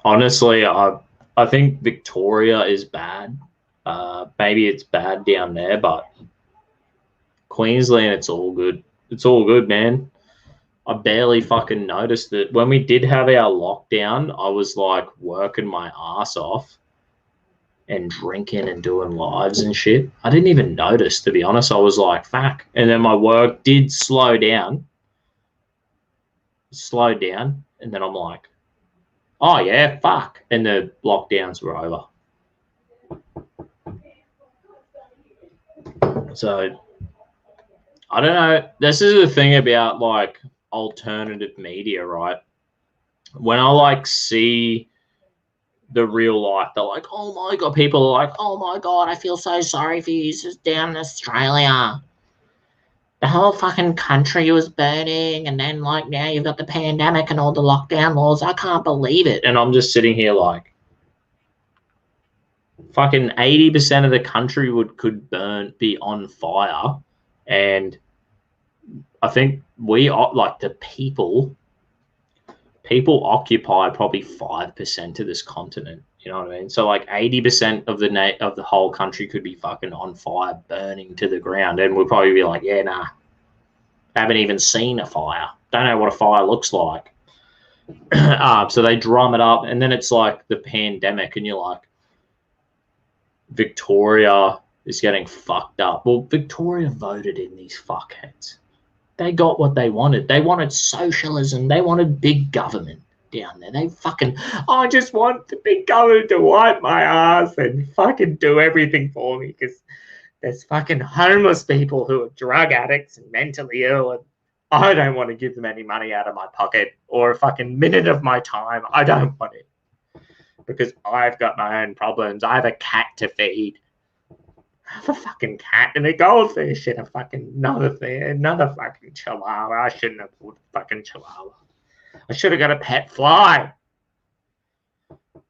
Honestly, I think Victoria is bad. Maybe it's bad down there, but Queensland, it's all good. It's all good, man. I barely fucking noticed it. When we did have our lockdown, I was like working my ass off and drinking and doing lives and shit. I didn't even notice, to be honest. I was like, fuck. And then my work did slow down. And then I'm like, oh yeah, fuck. And the lockdowns were over. So I don't know. This is the thing about like alternative media, right? When I like see the real life, they're like, oh my God, people are like, oh my God, I feel so sorry for you down in Australia. the whole fucking country was burning, and then like now you've got the pandemic and all the lockdown laws. I can't believe it. And I'm just sitting here like, fucking 80% of the country could be on fire, and I think we like the people occupy probably 5% of this continent. You know what I mean? So like 80% of the whole country could be fucking on fire, burning to the ground, and we'll probably be like, yeah, nah, haven't even seen a fire. Don't know what a fire looks like. So they drum it up, and then it's like the pandemic, and you're like, Victoria is getting fucked up. Well, Victoria voted in these fuckheads. They got what they wanted. They wanted socialism. They wanted big government down there. They fucking, I just want the big government to wipe my ass and fucking do everything for me, because there's fucking homeless people who are drug addicts and mentally ill, and I don't want to give them any money out of my pocket or a fucking minute of my time. I don't want it, because I've got my own problems. I have a cat to feed. I have a fucking cat and a goldfish and a fucking another fucking chihuahua. I shouldn't have bought a fucking chihuahua. I should have got a pet fly.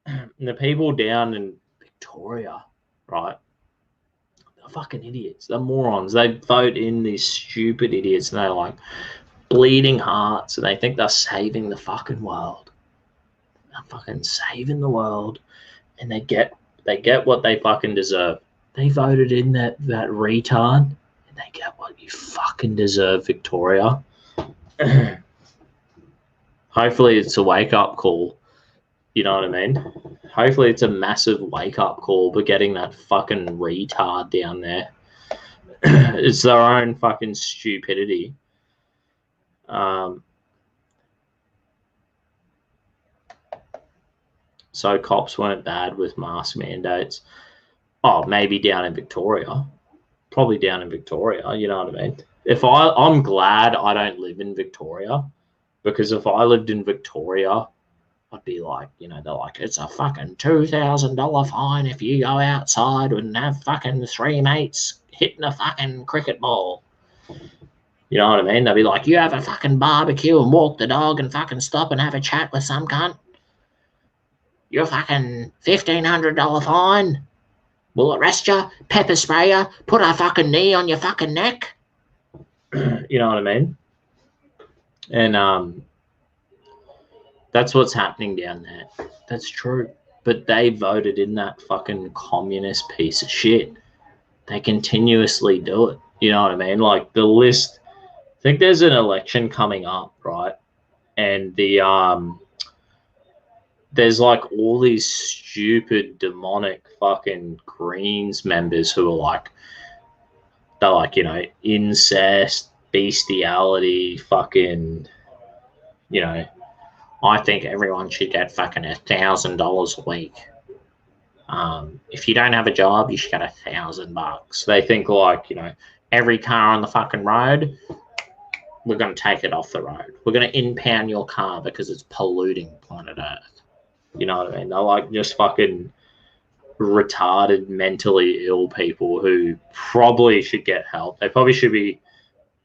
And the people down in Victoria, right? They're fucking idiots. They're morons. They vote in these stupid idiots, and they're like bleeding hearts, and they think they're saving the fucking world. They're fucking saving the world, and they get what they fucking deserve. They voted in that retard, and they get what you fucking deserve, Victoria. Hopefully it's a wake-up call. You know what I mean? Hopefully it's a massive wake-up call for getting that fucking retard down there. It's their own fucking stupidity. So cops weren't bad with mask mandates. Oh, maybe down in Victoria. Probably down in Victoria, you know what I mean? I'm glad I don't live in Victoria, because if I lived in Victoria, I'd be like, you know, they're like, it's a fucking $2,000 fine if you go outside and have fucking 3 mates hitting a fucking cricket ball. You know what I mean? They'll be like, you have a fucking barbecue and walk the dog and fucking stop and have a chat with some cunt. You're fucking $1,500 fine. We'll arrest you, pepper spray you, put a fucking knee on your fucking neck. You know what I mean? And that's what's happening down there. That's true. But they voted in that fucking communist piece of shit. They continuously do it. You know what I mean? Like the list, I think there's an election coming up, right? And there's like all these stupid demonic fucking Greens members who are like, they're like, you know, incest, bestiality, fucking, you know, I think everyone should get fucking $1,000 a week. If you don't have a job, you should get $1,000. They think like, you know, every car on the fucking road, we're going to take it off the road. We're going to impound your car because it's polluting planet Earth. You know what I mean? They're like just fucking retarded, mentally ill people who probably should get help. They probably should be,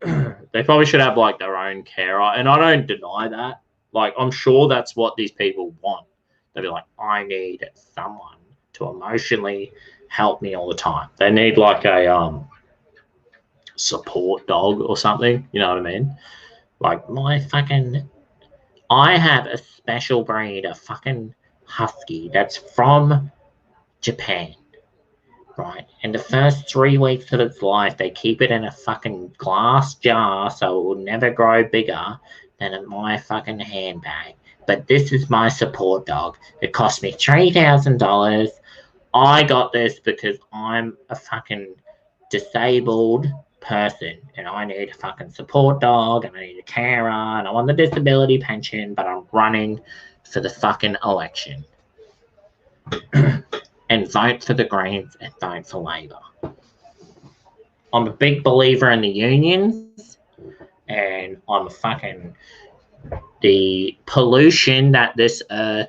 they probably should have like their own carer. And I don't deny that. Like, I'm sure that's what these people want. They'll be like, I need someone to emotionally help me all the time. They need like a support dog or something. You know what I mean? Like I have a special breed of fucking husky that's from Japan, right? And the first 3 weeks of its life, they keep it in a fucking glass jar so it will never grow bigger than in my fucking handbag. But this is my support dog. It cost me $3,000. I got this because I'm a fucking disabled person and I need a fucking support dog and I need a carer and I'm on the disability pension, but I'm running for the fucking election. And vote for the Greens and vote for Labor. I'm a big believer in the unions, and I'm a fucking, the pollution that this earth,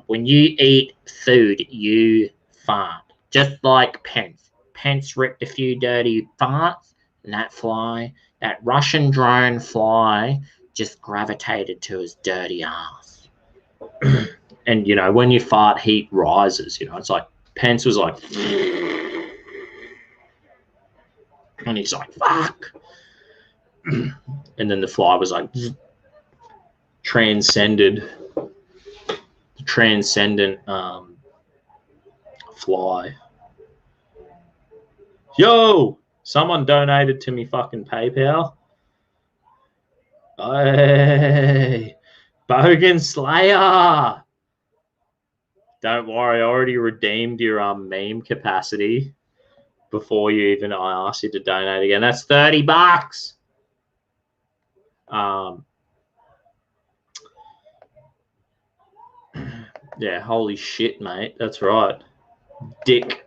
when you eat food, you fart. Just like Pence. Pence ripped a few dirty farts, And that Russian drone fly just gravitated to his dirty ass. And, you know, when you fart, heat rises, you know. It's like, Pence was like, and he's like, fuck. And then the fly was like, transcendent fly. Yo, someone donated to me fucking PayPal. Hey, Bogan Slayer. Don't worry, I already redeemed your meme capacity before I asked you to donate again. That's $30. Yeah, holy shit, mate. That's right. Dick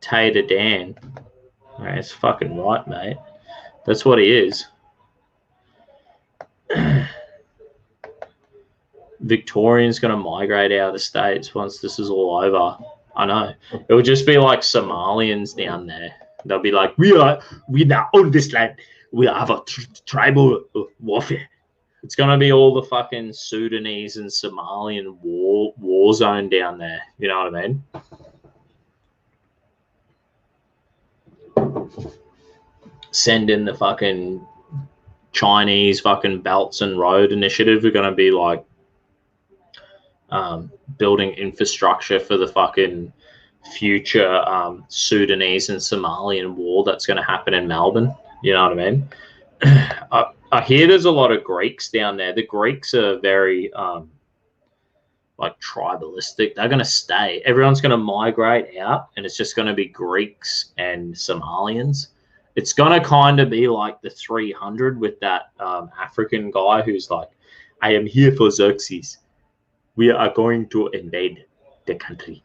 Tater Dan. That's fucking right, mate. That's what he is. Victorians going to migrate out of the States once this is all over. I know. It will just be like Somalians down there. They'll be like, we now own this land. We have a tribal warfare. It's going to be all the fucking Sudanese and Somalian war zone down there. You know what I mean? Send in the fucking Chinese fucking Belts and Road Initiative. We're going to be like building infrastructure for the fucking future Sudanese and Somalian war that's going to happen in Melbourne. You know what I mean? I hear there's a lot of Greeks down there. The Greeks are very like tribalistic. They're going to stay. Everyone's going to migrate out, and it's just going to be Greeks and Somalians. It's going to kind of be like the 300 with that African guy who's like, I am here for Xerxes. We are going to invade the country.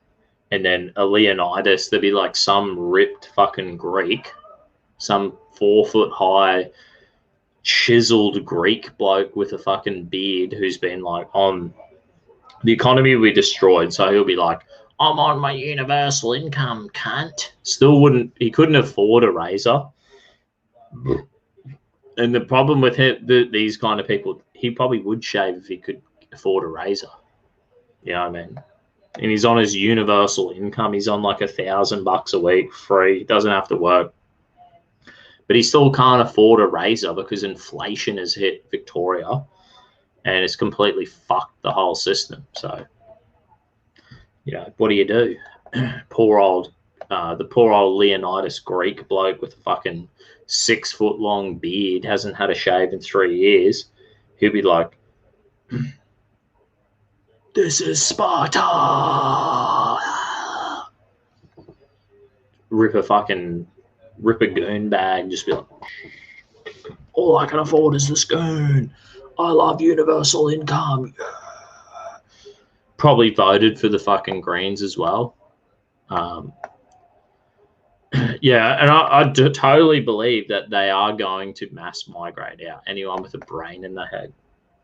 And then a Leonidas, there'd be like some ripped fucking Greek, some 4 foot high chiseled Greek bloke with a fucking beard who's been like, on the economy we destroyed. So he'll be like, I'm on my universal income, cunt. He couldn't afford a razor. And the problem with him, these kind of people, he probably would shave if he could afford a razor. You know what I mean? And he's on his universal income. He's on like $1,000 a week, free. He doesn't have to work. But he still can't afford a razor because inflation has hit Victoria and it's completely fucked the whole system. So, you know, what do you do? The poor old Leonidas Greek bloke with a fucking 6 foot long beard, hasn't had a shave in 3 years. He'll be like, this is Sparta. Rip a goon bag, just be like, all I can afford is this goon. I love universal income. Yeah. Probably voted for the fucking Greens as well. Yeah, and I totally believe that they are going to mass migrate out. Anyone with a brain in their head,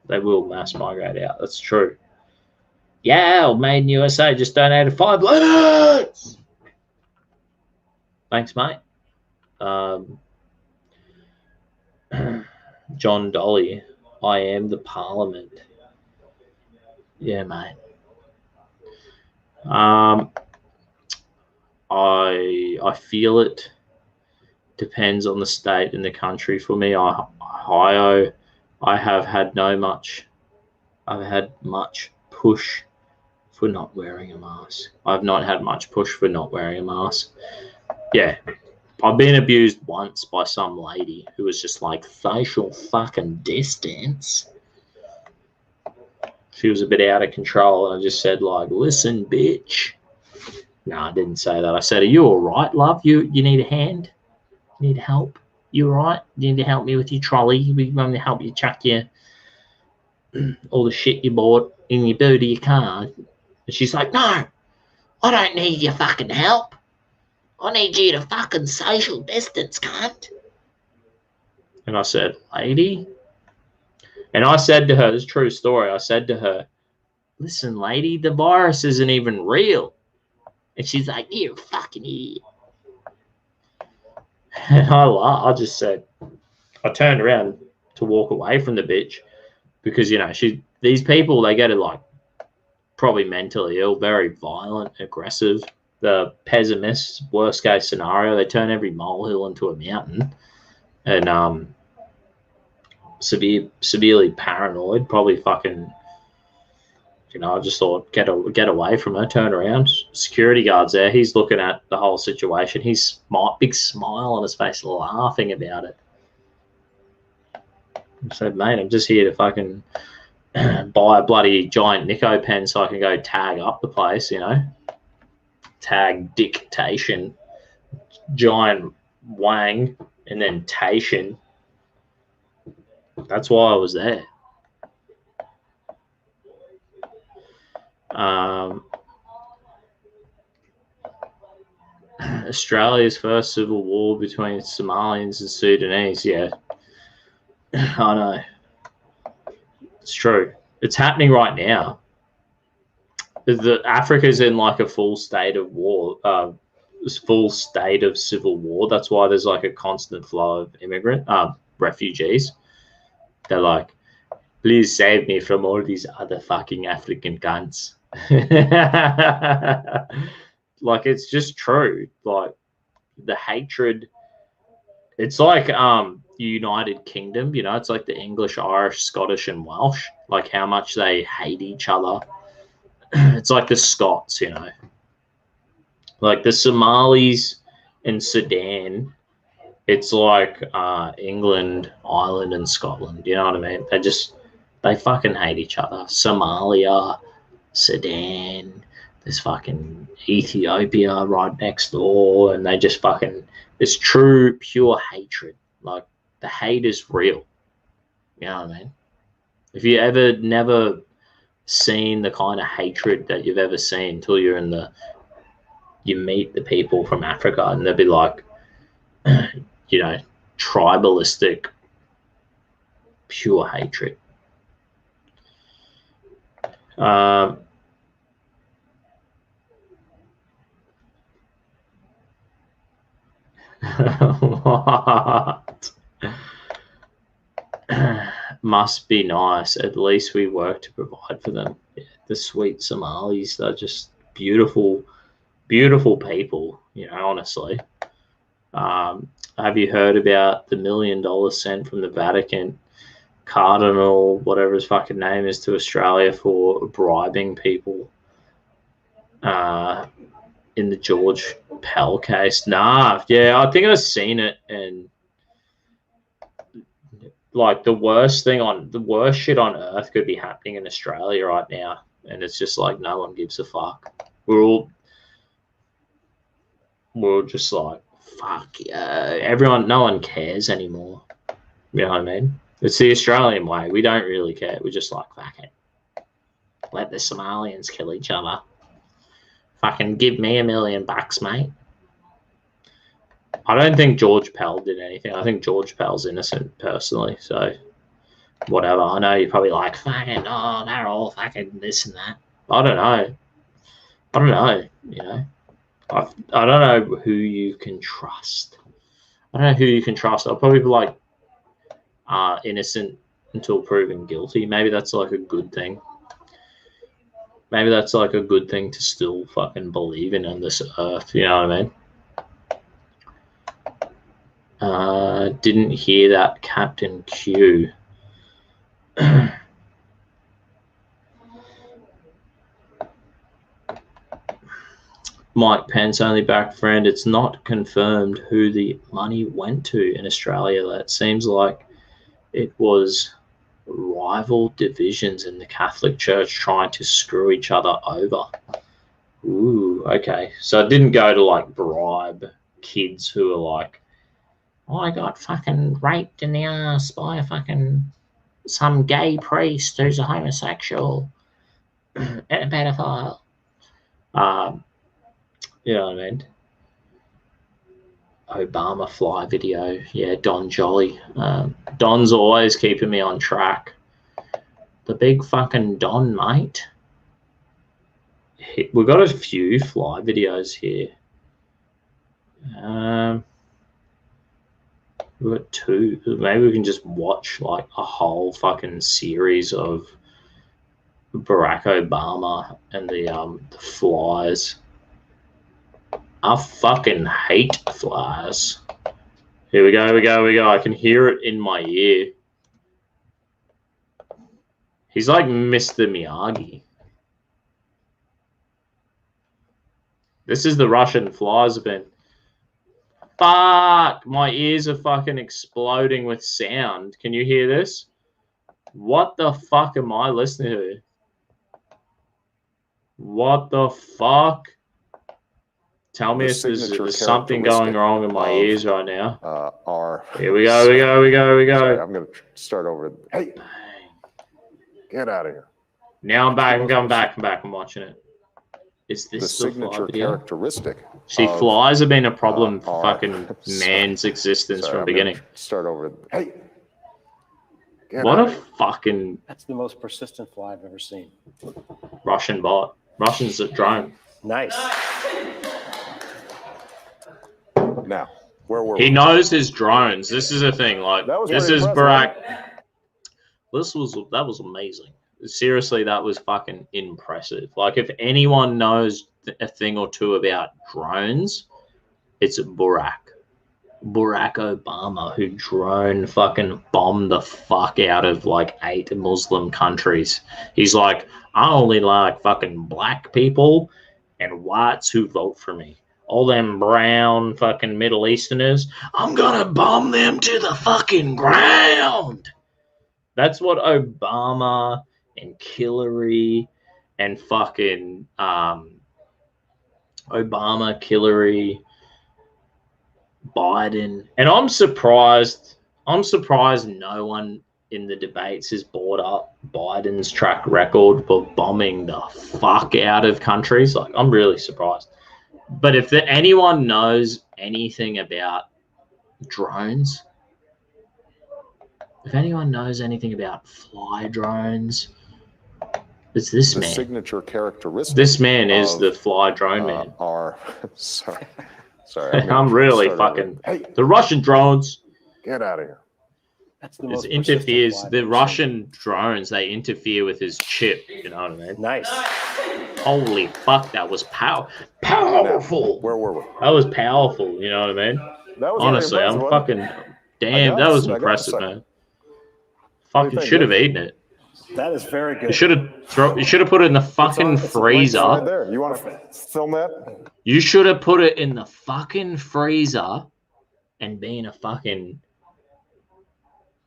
they will mass migrate out. That's true. Yeah, Made in USA just donated $5. Thanks, mate. John Dolly, I am the Parliament. Yeah, mate. I feel it. Depends on the state and the country. For me, Ohio, I've had much push for not wearing a mask. I've not had much push for not wearing a mask. Yeah. I've been abused once by some lady who was just like, facial fucking distance. She was a bit out of control, and I just said, like, listen, bitch. No, I didn't say that. I said, are you all right, love? You need a hand? You need help? You all right? You need to help me with your trolley? We want to help you chuck all the shit you bought in your boot of your car. And she's like, no, I don't need your fucking help. I need you to fucking social distance, cunt. And I said, lady. And I said to her, this is a true story. I said to her, listen, lady, the virus isn't even real. And she's like, you're a fucking idiot. And I just said, I turned around to walk away from the bitch because, you know, these people, they get it like probably mentally ill, very violent, aggressive. The pessimists, worst case scenario, they turn every molehill into a mountain, and severely paranoid, probably fucking. You know, I just thought, get away from her, turn around. Security guard's there. He's looking at the whole situation. He's big smile on his face, laughing about it. I said, mate, I'm just here to fucking buy a bloody giant Nico pen so I can go tag up the place, you know. Tag dictation, giant wang, and then tation. That's why I was there. Australia's first civil war between Somalians and Sudanese. Yeah, I know. It's true. It's happening right now. Africa's in like a full state of war, full state of civil war. That's why there's like a constant flow of refugees. They're like, please save me from all these other fucking African cunts. Like, it's just true. Like, the hatred, it's like United Kingdom, you know, it's like the English, Irish, Scottish, and Welsh, like how much they hate each other. It's like the Scots, you know, like the Somalis in Sudan. It's like England, Ireland, and Scotland. You know what I mean? They fucking hate each other. Somalia, Sudan, there's fucking Ethiopia right next door, and they just fucking, it's true, pure hatred. Like, the hate is real. You know what I mean? If you ever never seen the kind of hatred that you've ever seen until you're you meet the people from Africa, and they'll be like, you know, tribalistic, pure hatred. What? Must be nice. At least we work to provide for them. Yeah, the sweet Somalis, they're just beautiful, beautiful people, you know, honestly. Have you heard about the $1 million sent from the Vatican Cardinal, whatever his fucking name is, to Australia for bribing people in the George Pell case? Nah, yeah, I think I've seen it, and like the worst shit on earth could be happening in Australia right now, and it's just like no one gives a fuck. We're all just like, fuck yeah, no one cares anymore. You know what I mean? It's the Australian way. We don't really care. We're just like, fuck it. Let the Somalians kill each other. Fucking give me $1 million, mate. I don't think George Pell did anything. I think George Pell's innocent, personally. So, whatever. I know you're probably like, fucking, oh, they're all fucking this and that. I don't know. You know? I don't know who you can trust. I'll probably be like, innocent until proven guilty. Maybe that's like a good thing. Maybe that's like a good thing to still fucking believe in on this earth. You know what I mean? Didn't hear that, Captain Q. Mike Pence, only back friend. It's not confirmed who the money went to in Australia. That seems like it was rival divisions in the Catholic Church trying to screw each other over. Ooh, okay. So it didn't go to like bribe kids who are like, oh, I got fucking raped in the ass by a fucking some gay priest who's a homosexual and a pedophile. You know what I mean? Obama fly video. Yeah, Don Jolly. Don's always keeping me on track. The big fucking Don, mate. We've got a few fly videos here. We've got 2. Maybe we can just watch like a whole fucking series of Barack Obama and the flies. I fucking hate flies. Here we go, here we go, here we go. I can hear it in my ear. He's like Mr. Miyagi. This is the Russian flies have been. Fuck! My ears are fucking exploding with sound. Can you hear this? What the fuck am I listening to? What the fuck? Tell me if there's something going wrong in my ears right now. Here we go, we go, we go, we go. Sorry, I'm going to start over. Hey, get out of here. Now I'm back, I'm coming back, I'm watching it. Is this the signature characteristic? See, flies have been a problem for fucking man's existence from the beginning. Start over. Hey, what a fucking... That's the most persistent fly I've ever seen. Russian bot. Russians a drone. Nice. Now, where were we? He knows his drones. This is a thing. Like, this is Barack. That was amazing. Seriously, that was fucking impressive. Like, if anyone knows a thing or two about drones, it's Barack Obama, who drone fucking bombed the fuck out of like 8 Muslim countries. He's like, I only like fucking black people and whites who vote for me. All them brown fucking Middle Easterners, I'm gonna bomb them to the fucking ground. That's what Obama and Hillary and fucking Obama, Hillary, Biden, and I'm surprised no one in the debates has brought up Biden's track record for bombing the fuck out of countries. Like, I'm really surprised. But if anyone knows anything about drones, if anyone knows anything about fly drones, it's this man. Signature characteristic. This man is the fly drone man. Sorry. I'm really fucking. Hey, the Russian drones. Get out of here. That's the most interferes. The Russian drones, they interfere with his chip. You know what I mean? Nice. Holy fuck, that was powerful. Now, where were we? That was powerful. You know what I mean? That was honestly, I'm fucking. Damn, that was impressive, man. Fucking should have eaten it. That is very good. You should have put it in the fucking freezer. Right there. You want to film that? You should have put it in the fucking freezer and been a fucking...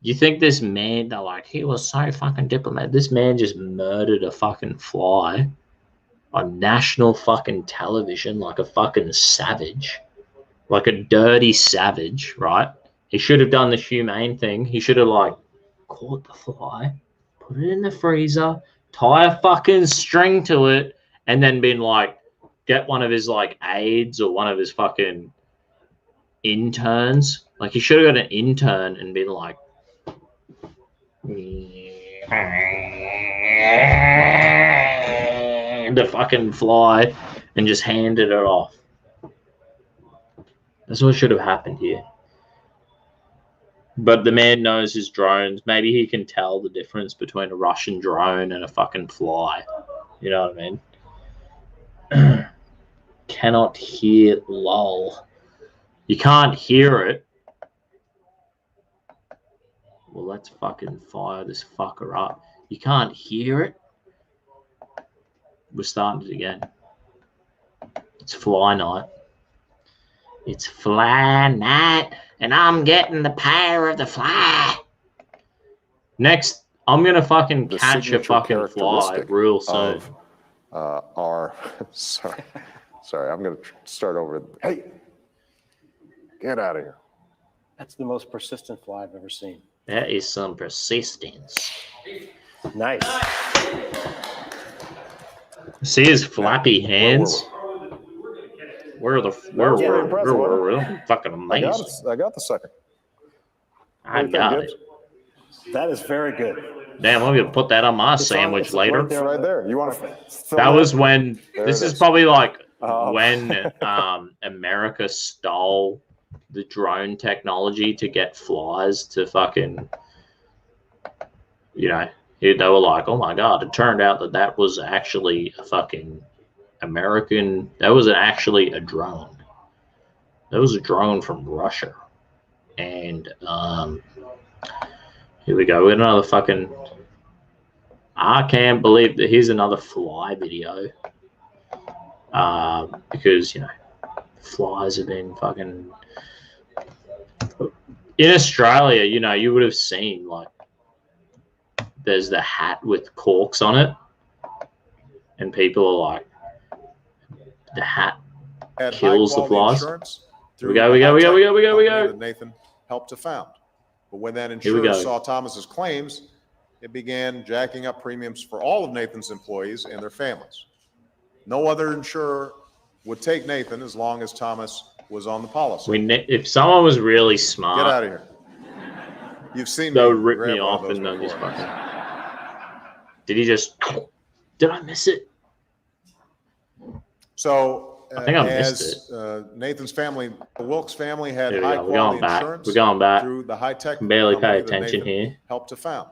You think this man, they're like, he was so fucking diplomatic. This man just murdered a fucking fly on national fucking television like a fucking savage. Like a dirty savage, right? He should have done the humane thing. He should have, like, caught the fly, put it in the freezer, tie a fucking string to it, and then been like, get one of his like aides or one of his fucking interns. Like, he should have got an intern and been like, the fucking fly, and just handed it off. That's what should have happened here. But the man knows his drones. Maybe he can tell the difference between a Russian drone and a fucking fly. You know what I mean? Cannot hear lol. You can't hear it. Well, let's fucking fire this fucker up. You can't hear it. We're starting it again. It's fly night. It's fly night, and I'm getting the power of the fly. Next, I'm going to fucking catch a fucking fly real soon. Sorry, I'm going to start over. Hey, get out of here. That's the most persistent fly I've ever seen. That is some persistence. Nice. See his flappy hands? We're fucking amazing. I got the second. I got it. That is very good. Damn, I'm gonna put that on my sandwich later. Right there. You want to? That was when. This is probably like when America stole the drone technology to get flies to fucking, you know, they were like, oh my God, it turned out that was actually a fucking American, that was actually a drone. That was a drone from Russia. And here we go. We got another fucking, I can't believe that here's another fly video. Because, you know, flies have been fucking, in Australia, you know, you would have seen, like, there's the hat with corks on it, and people are like, the hat kills the flies. We go. That Nathan helped to found. But when that insurer saw Thomas's claims, it began jacking up premiums for all of Nathan's employees and their families. No other insurer would take Nathan as long as Thomas was on the policy. If someone was really smart, get out of here. You've seen they me would rip grab me one of off those and then before. just fucking. Did he just? Did I miss it? So, I think I missed it. Nathan's family, the Wilkes family, had high We're going quality back. insurance. We're going back. Through the high tech. Can barely pay company that attention Nathan here. Helped to found.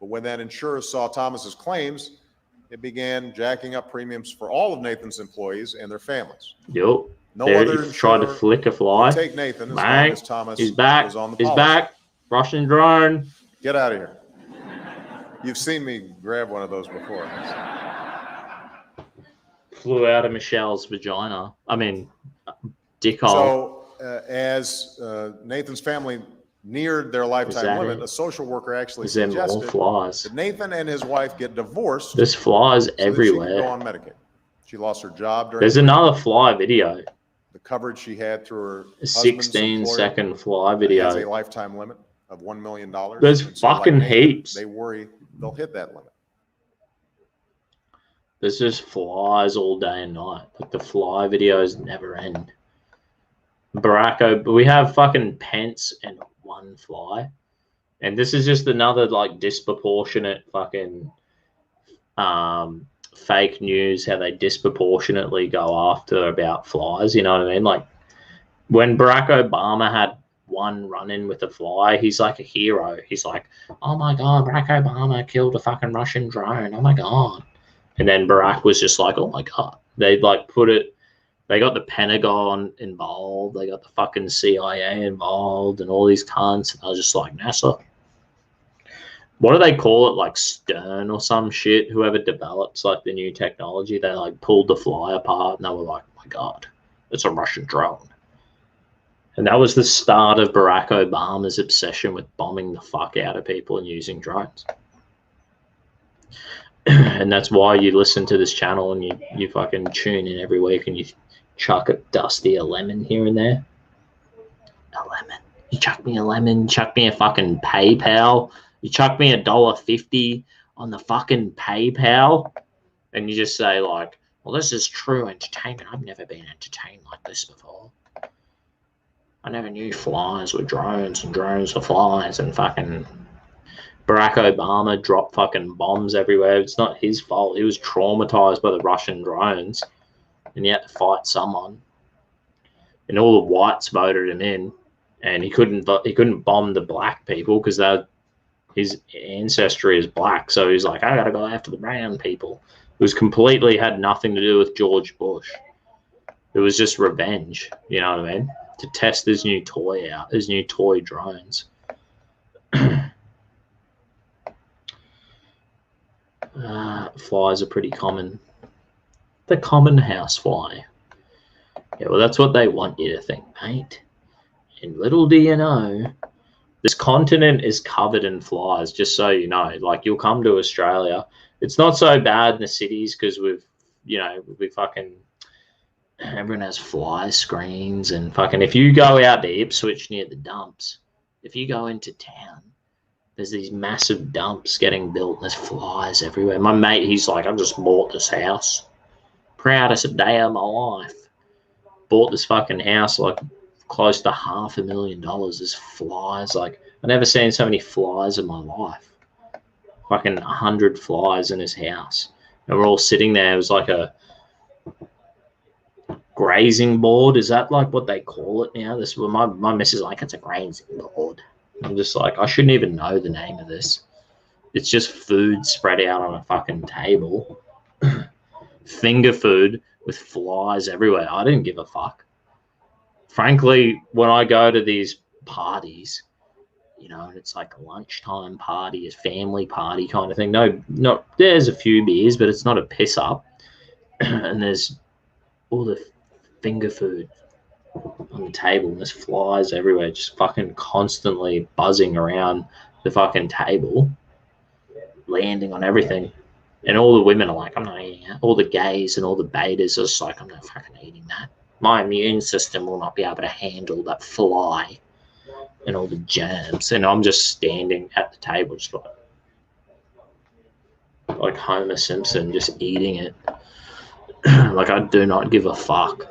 But when that insurer saw Thomas's claims, it began jacking up premiums for all of Nathan's employees and their families. Yup. No there, other he tried to insurer flick a fly. would take Nathan as Bang. long as Thomas He's back. was on the He's policy. back. Russian drone. Get out of here. You've seen me grab one of those before. Flew out of Michelle's vagina. I mean, dick hole. So, as Nathan's family neared their lifetime limit, a social worker actually suggested flies. that Nathan and his wife get divorced. There's flies so everywhere. That she could go on Medicaid. She lost her job during. There's another fly video. The coverage she had through her A 16-second fly video. has a lifetime limit of $1 million. There's And so, like fucking Nathan, heaps. They worry they'll hit that limit. There's just flies all day and night. Like the fly videos never end. We have fucking Pence and one fly. And this is just another like disproportionate fucking fake news, how they disproportionately go after about flies, you know what I mean? Like when Barack Obama had one run-in with a fly, he's like a hero. He's like, oh my God, Barack Obama killed a fucking Russian drone. Oh my God. And then Barack was just like, oh my God. They like they got the Pentagon involved. They got the fucking CIA involved and all these cunts. And I was just like, NASA. What do they call it? Like Stern or some shit? Whoever develops like the new technology, they like pulled the fly apart and they were like, oh my God, it's a Russian drone. And that was the start of Barack Obama's obsession with bombing the fuck out of people and using drones. And that's why you listen to this channel and you fucking tune in every week and you chuck a Dusty a lemon here and there. A lemon. You chuck me a lemon, chuck me a fucking PayPal. You chuck me $1.50 on the fucking PayPal. And you just say like, well, this is true entertainment. I've never been entertained like this before. I never knew flies were drones and drones were flies and fucking Barack Obama dropped fucking bombs everywhere. It's not his fault. He was traumatized by the Russian drones and he had to fight someone. And all the whites voted him in and he couldn't bomb the black people because his ancestry is black. So he's like, I got to go after the brown people. It was completely had nothing to do with George Bush. It was just revenge. You know what I mean? To test his new toy out, his new toy drones. Flies are pretty common. The common house fly. Yeah, well, that's what they want you to think, mate. And little do you know, this continent is covered in flies, just so you know. Like, you'll come to Australia. It's not so bad in the cities because everyone has fly screens and fucking, if you go out to Ipswich near the dumps, if you go into town, there's these massive dumps getting built. There's flies everywhere. My mate, he's like, I just bought this house. Proudest day of my life. Bought this fucking house like close to $500,000. There's flies. Like, I've never seen so many flies in my life. Fucking 100 flies in his house. And we're all sitting there. It was like a grazing board. Is that like what they call it now? This, well, my missus is like, it's a grazing board. I'm just like, I shouldn't even know the name of this. It's just food spread out on a fucking table. Finger food with flies everywhere. I didn't give a fuck. Frankly, when I go to these parties, you know, and it's like a lunchtime party, a family party kind of thing. No, there's a few beers, but it's not a piss up. And there's all the finger food on the table, and there's flies everywhere, just fucking constantly buzzing around the fucking table, landing on everything. And all the women are like, I'm not eating it. All the gays and all the betas are just like, I'm not fucking eating that. My immune system will not be able to handle that fly and all the germs. And I'm just standing at the table, just like Homer Simpson, just eating it. Like, I do not give a fuck.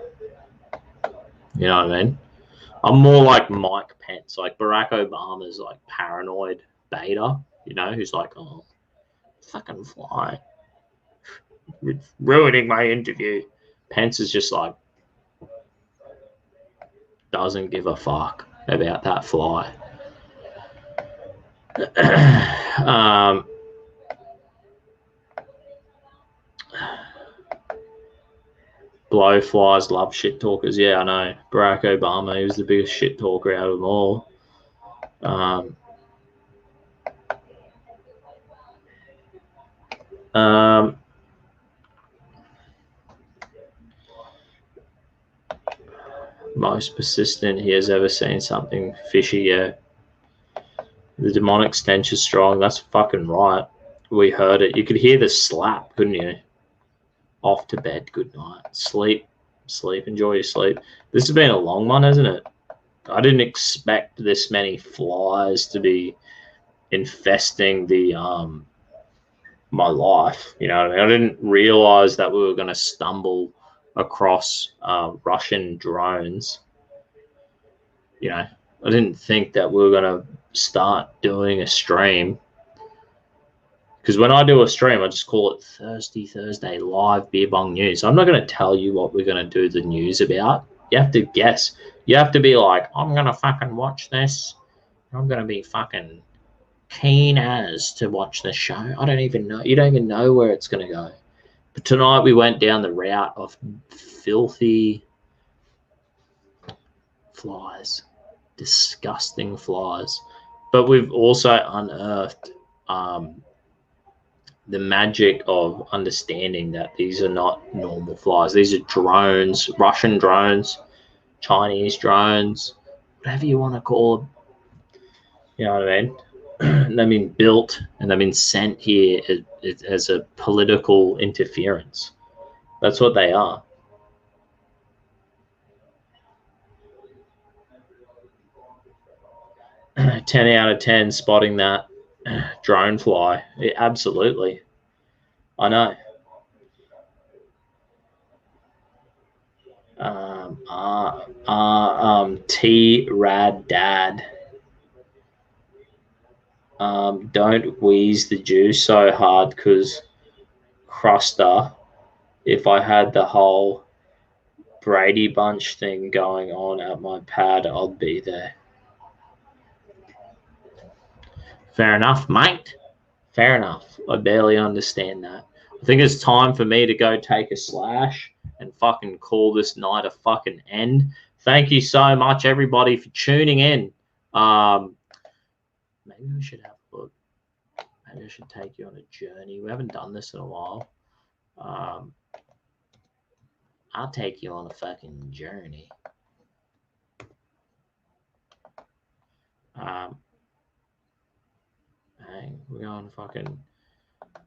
You know what I mean? I'm more like Mike Pence. Like, Barack Obama's like paranoid beta, you know, who's like, oh, fucking fly. It's ruining my interview. Pence is just like, doesn't give a fuck about that fly. Blowflies love shit talkers. Yeah, I know. Barack Obama, he was the biggest shit talker out of them all. Most persistent he has ever seen something fishy. Yeah, the demonic stench is strong. That's fucking right. We heard it. You could hear the slap, couldn't you? Off to bed. Good night. Sleep. Enjoy your sleep. This has been a long one, hasn't it? I didn't expect this many flies to be infesting the my life. You know what I mean? I didn't realize that we were going to stumble across Russian drones. You know, I didn't think that we were going to start doing a stream. Because when I do a stream, I just call it Thirsty Thursday Live Beer Bong News. I'm not going to tell you what we're going to do the news about. You have to guess. You have to be like, I'm going to fucking watch this. I'm going to be fucking keen as to watch this show. I don't even know. You don't even know where it's going to go. But tonight we went down the route of filthy flies. Disgusting flies. But we've also unearthed the magic of understanding that these are not normal flies. These are drones, Russian drones, Chinese drones, whatever you want to call them. You know what I mean? And they've been built and they've been sent here as a political interference. That's what they are. (clears throat) 10 out of 10 spotting that drone fly. Yeah, absolutely. I know. T-Rad Dad. Don't wheeze the juice so hard because Cruster, if I had the whole Brady Bunch thing going on at my pad, I'd be there. Fair enough, mate. Fair enough. I barely understand that. I think it's time for me to go take a slash and fucking call this night a fucking end. Thank you so much, everybody, for tuning in. Maybe we should have a look. Maybe I should take you on a journey. We haven't done this in a while. I'll take you on a fucking journey. We're going fucking...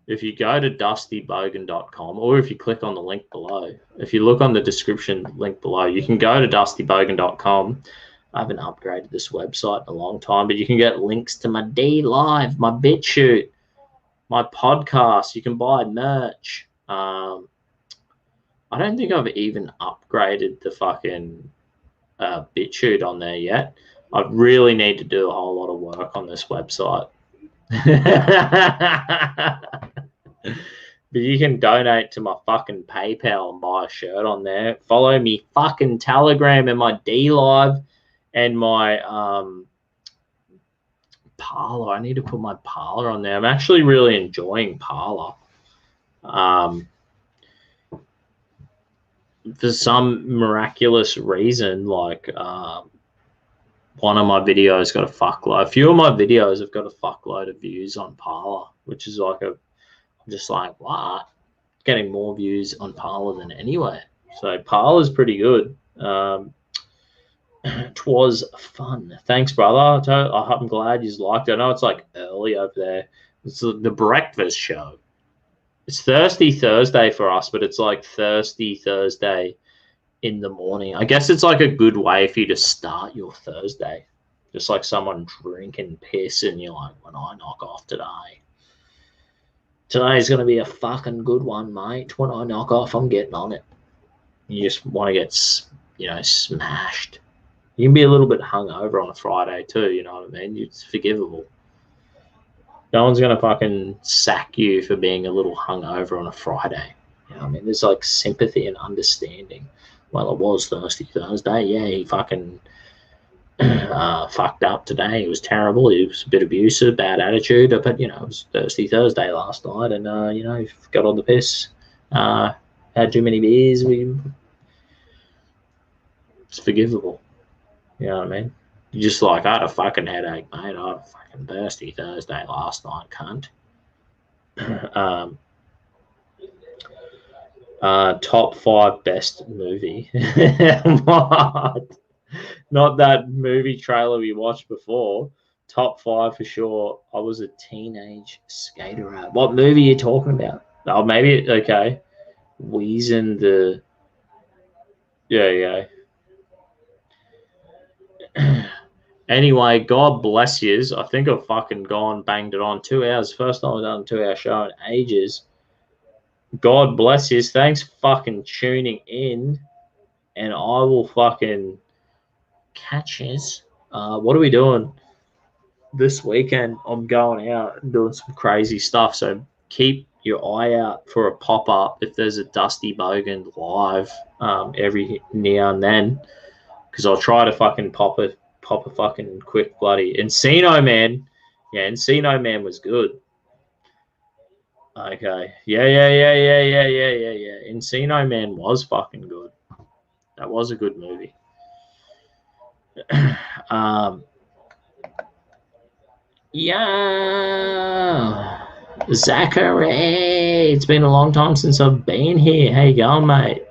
If you go to dustybogan.com, or if you click on the link below, if you look on the description link below, you can go to dustybogan.com. I haven't upgraded this website in a long time, but you can get links to my D Live, my Bitchute, my podcast. You can buy merch. I don't think I've even upgraded the fucking Bitchute on there yet. I really need to do a whole lot of work on this website. But you can donate to my fucking PayPal and buy a shirt on there. Follow me fucking Telegram and my D Live and my Parler. I need to put my Parler on there. I'm actually really enjoying Parler. For some miraculous reason, like one of my videos got a fuckload. A few of my videos have got a fuckload of views on Parler, which is like I'm just like, what? Getting more views on Parler than anywhere. So Parler's pretty good. It was fun. Thanks, brother. I'm glad you liked it. I know it's like early over there. It's the breakfast show. It's Thirsty Thursday for us, but it's like Thirsty Thursday in the morning. I guess it's like a good way for you to start your Thursday. Just like someone drinking piss and you're like, when I knock off today. Today's going to be a fucking good one, mate. When I knock off, I'm getting on it. You just want to get, smashed. You can be a little bit hungover on a Friday too, you know what I mean? It's forgivable. No one's going to fucking sack you for being a little hungover on a Friday. You know what I mean? There's like sympathy and understanding. Well, it was Thirsty Thursday. Yeah, he fucking fucked up today. It was terrible. He was a bit abusive, bad attitude. But, it was Thirsty Thursday last night. And, he got on the piss. Had too many beers. It's forgivable. You know what I mean? You just like, I had a fucking headache, mate. I had a fucking Thirsty Thursday last night, cunt. Top 5 best movie. What? Not that movie trailer we watched before. Top 5 for sure. I was a teenage skater rat. What movie are you talking about? Oh, maybe, okay. Weezing the... Yeah. Anyway, God bless yous. I think I've fucking banged it on 2 hours. First time I've done a 2-hour show in ages. God bless yous. Thanks for fucking tuning in. And I will fucking catch yous. What are we doing this weekend? I'm going out and doing some crazy stuff. So keep your eye out for a pop-up if there's a Dusty Bogan live every now and then. Because I'll try to fucking pop a fucking quick bloody Encino Man. Yeah, Encino Man was good. Okay. Yeah. Encino Man was fucking good. That was a good movie. Yeah. Zachary. It's been a long time since I've been here. How you going, mate?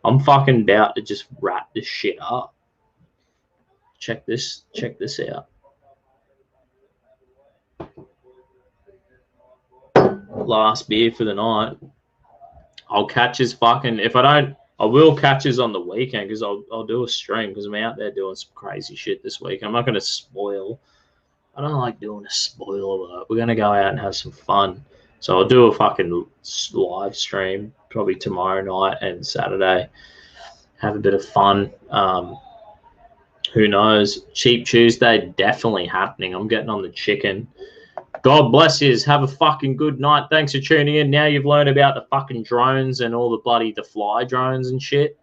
I'm fucking about to just wrap this shit up. Check this out. Last beer for the night. I'll catch his fucking, if I don't, I will catch his on the weekend because I'll do a stream because I'm out there doing some crazy shit this week. I'm not going to spoil. I don't like doing a spoiler. We're going to go out and have some fun. So I'll do a fucking live stream probably tomorrow night and Saturday. Have a bit of fun. Who knows? Cheap Tuesday definitely happening. I'm getting on the chicken. God bless yous. Have a fucking good night. Thanks for tuning in. Now you've learned about the fucking drones and all the fly drones and shit.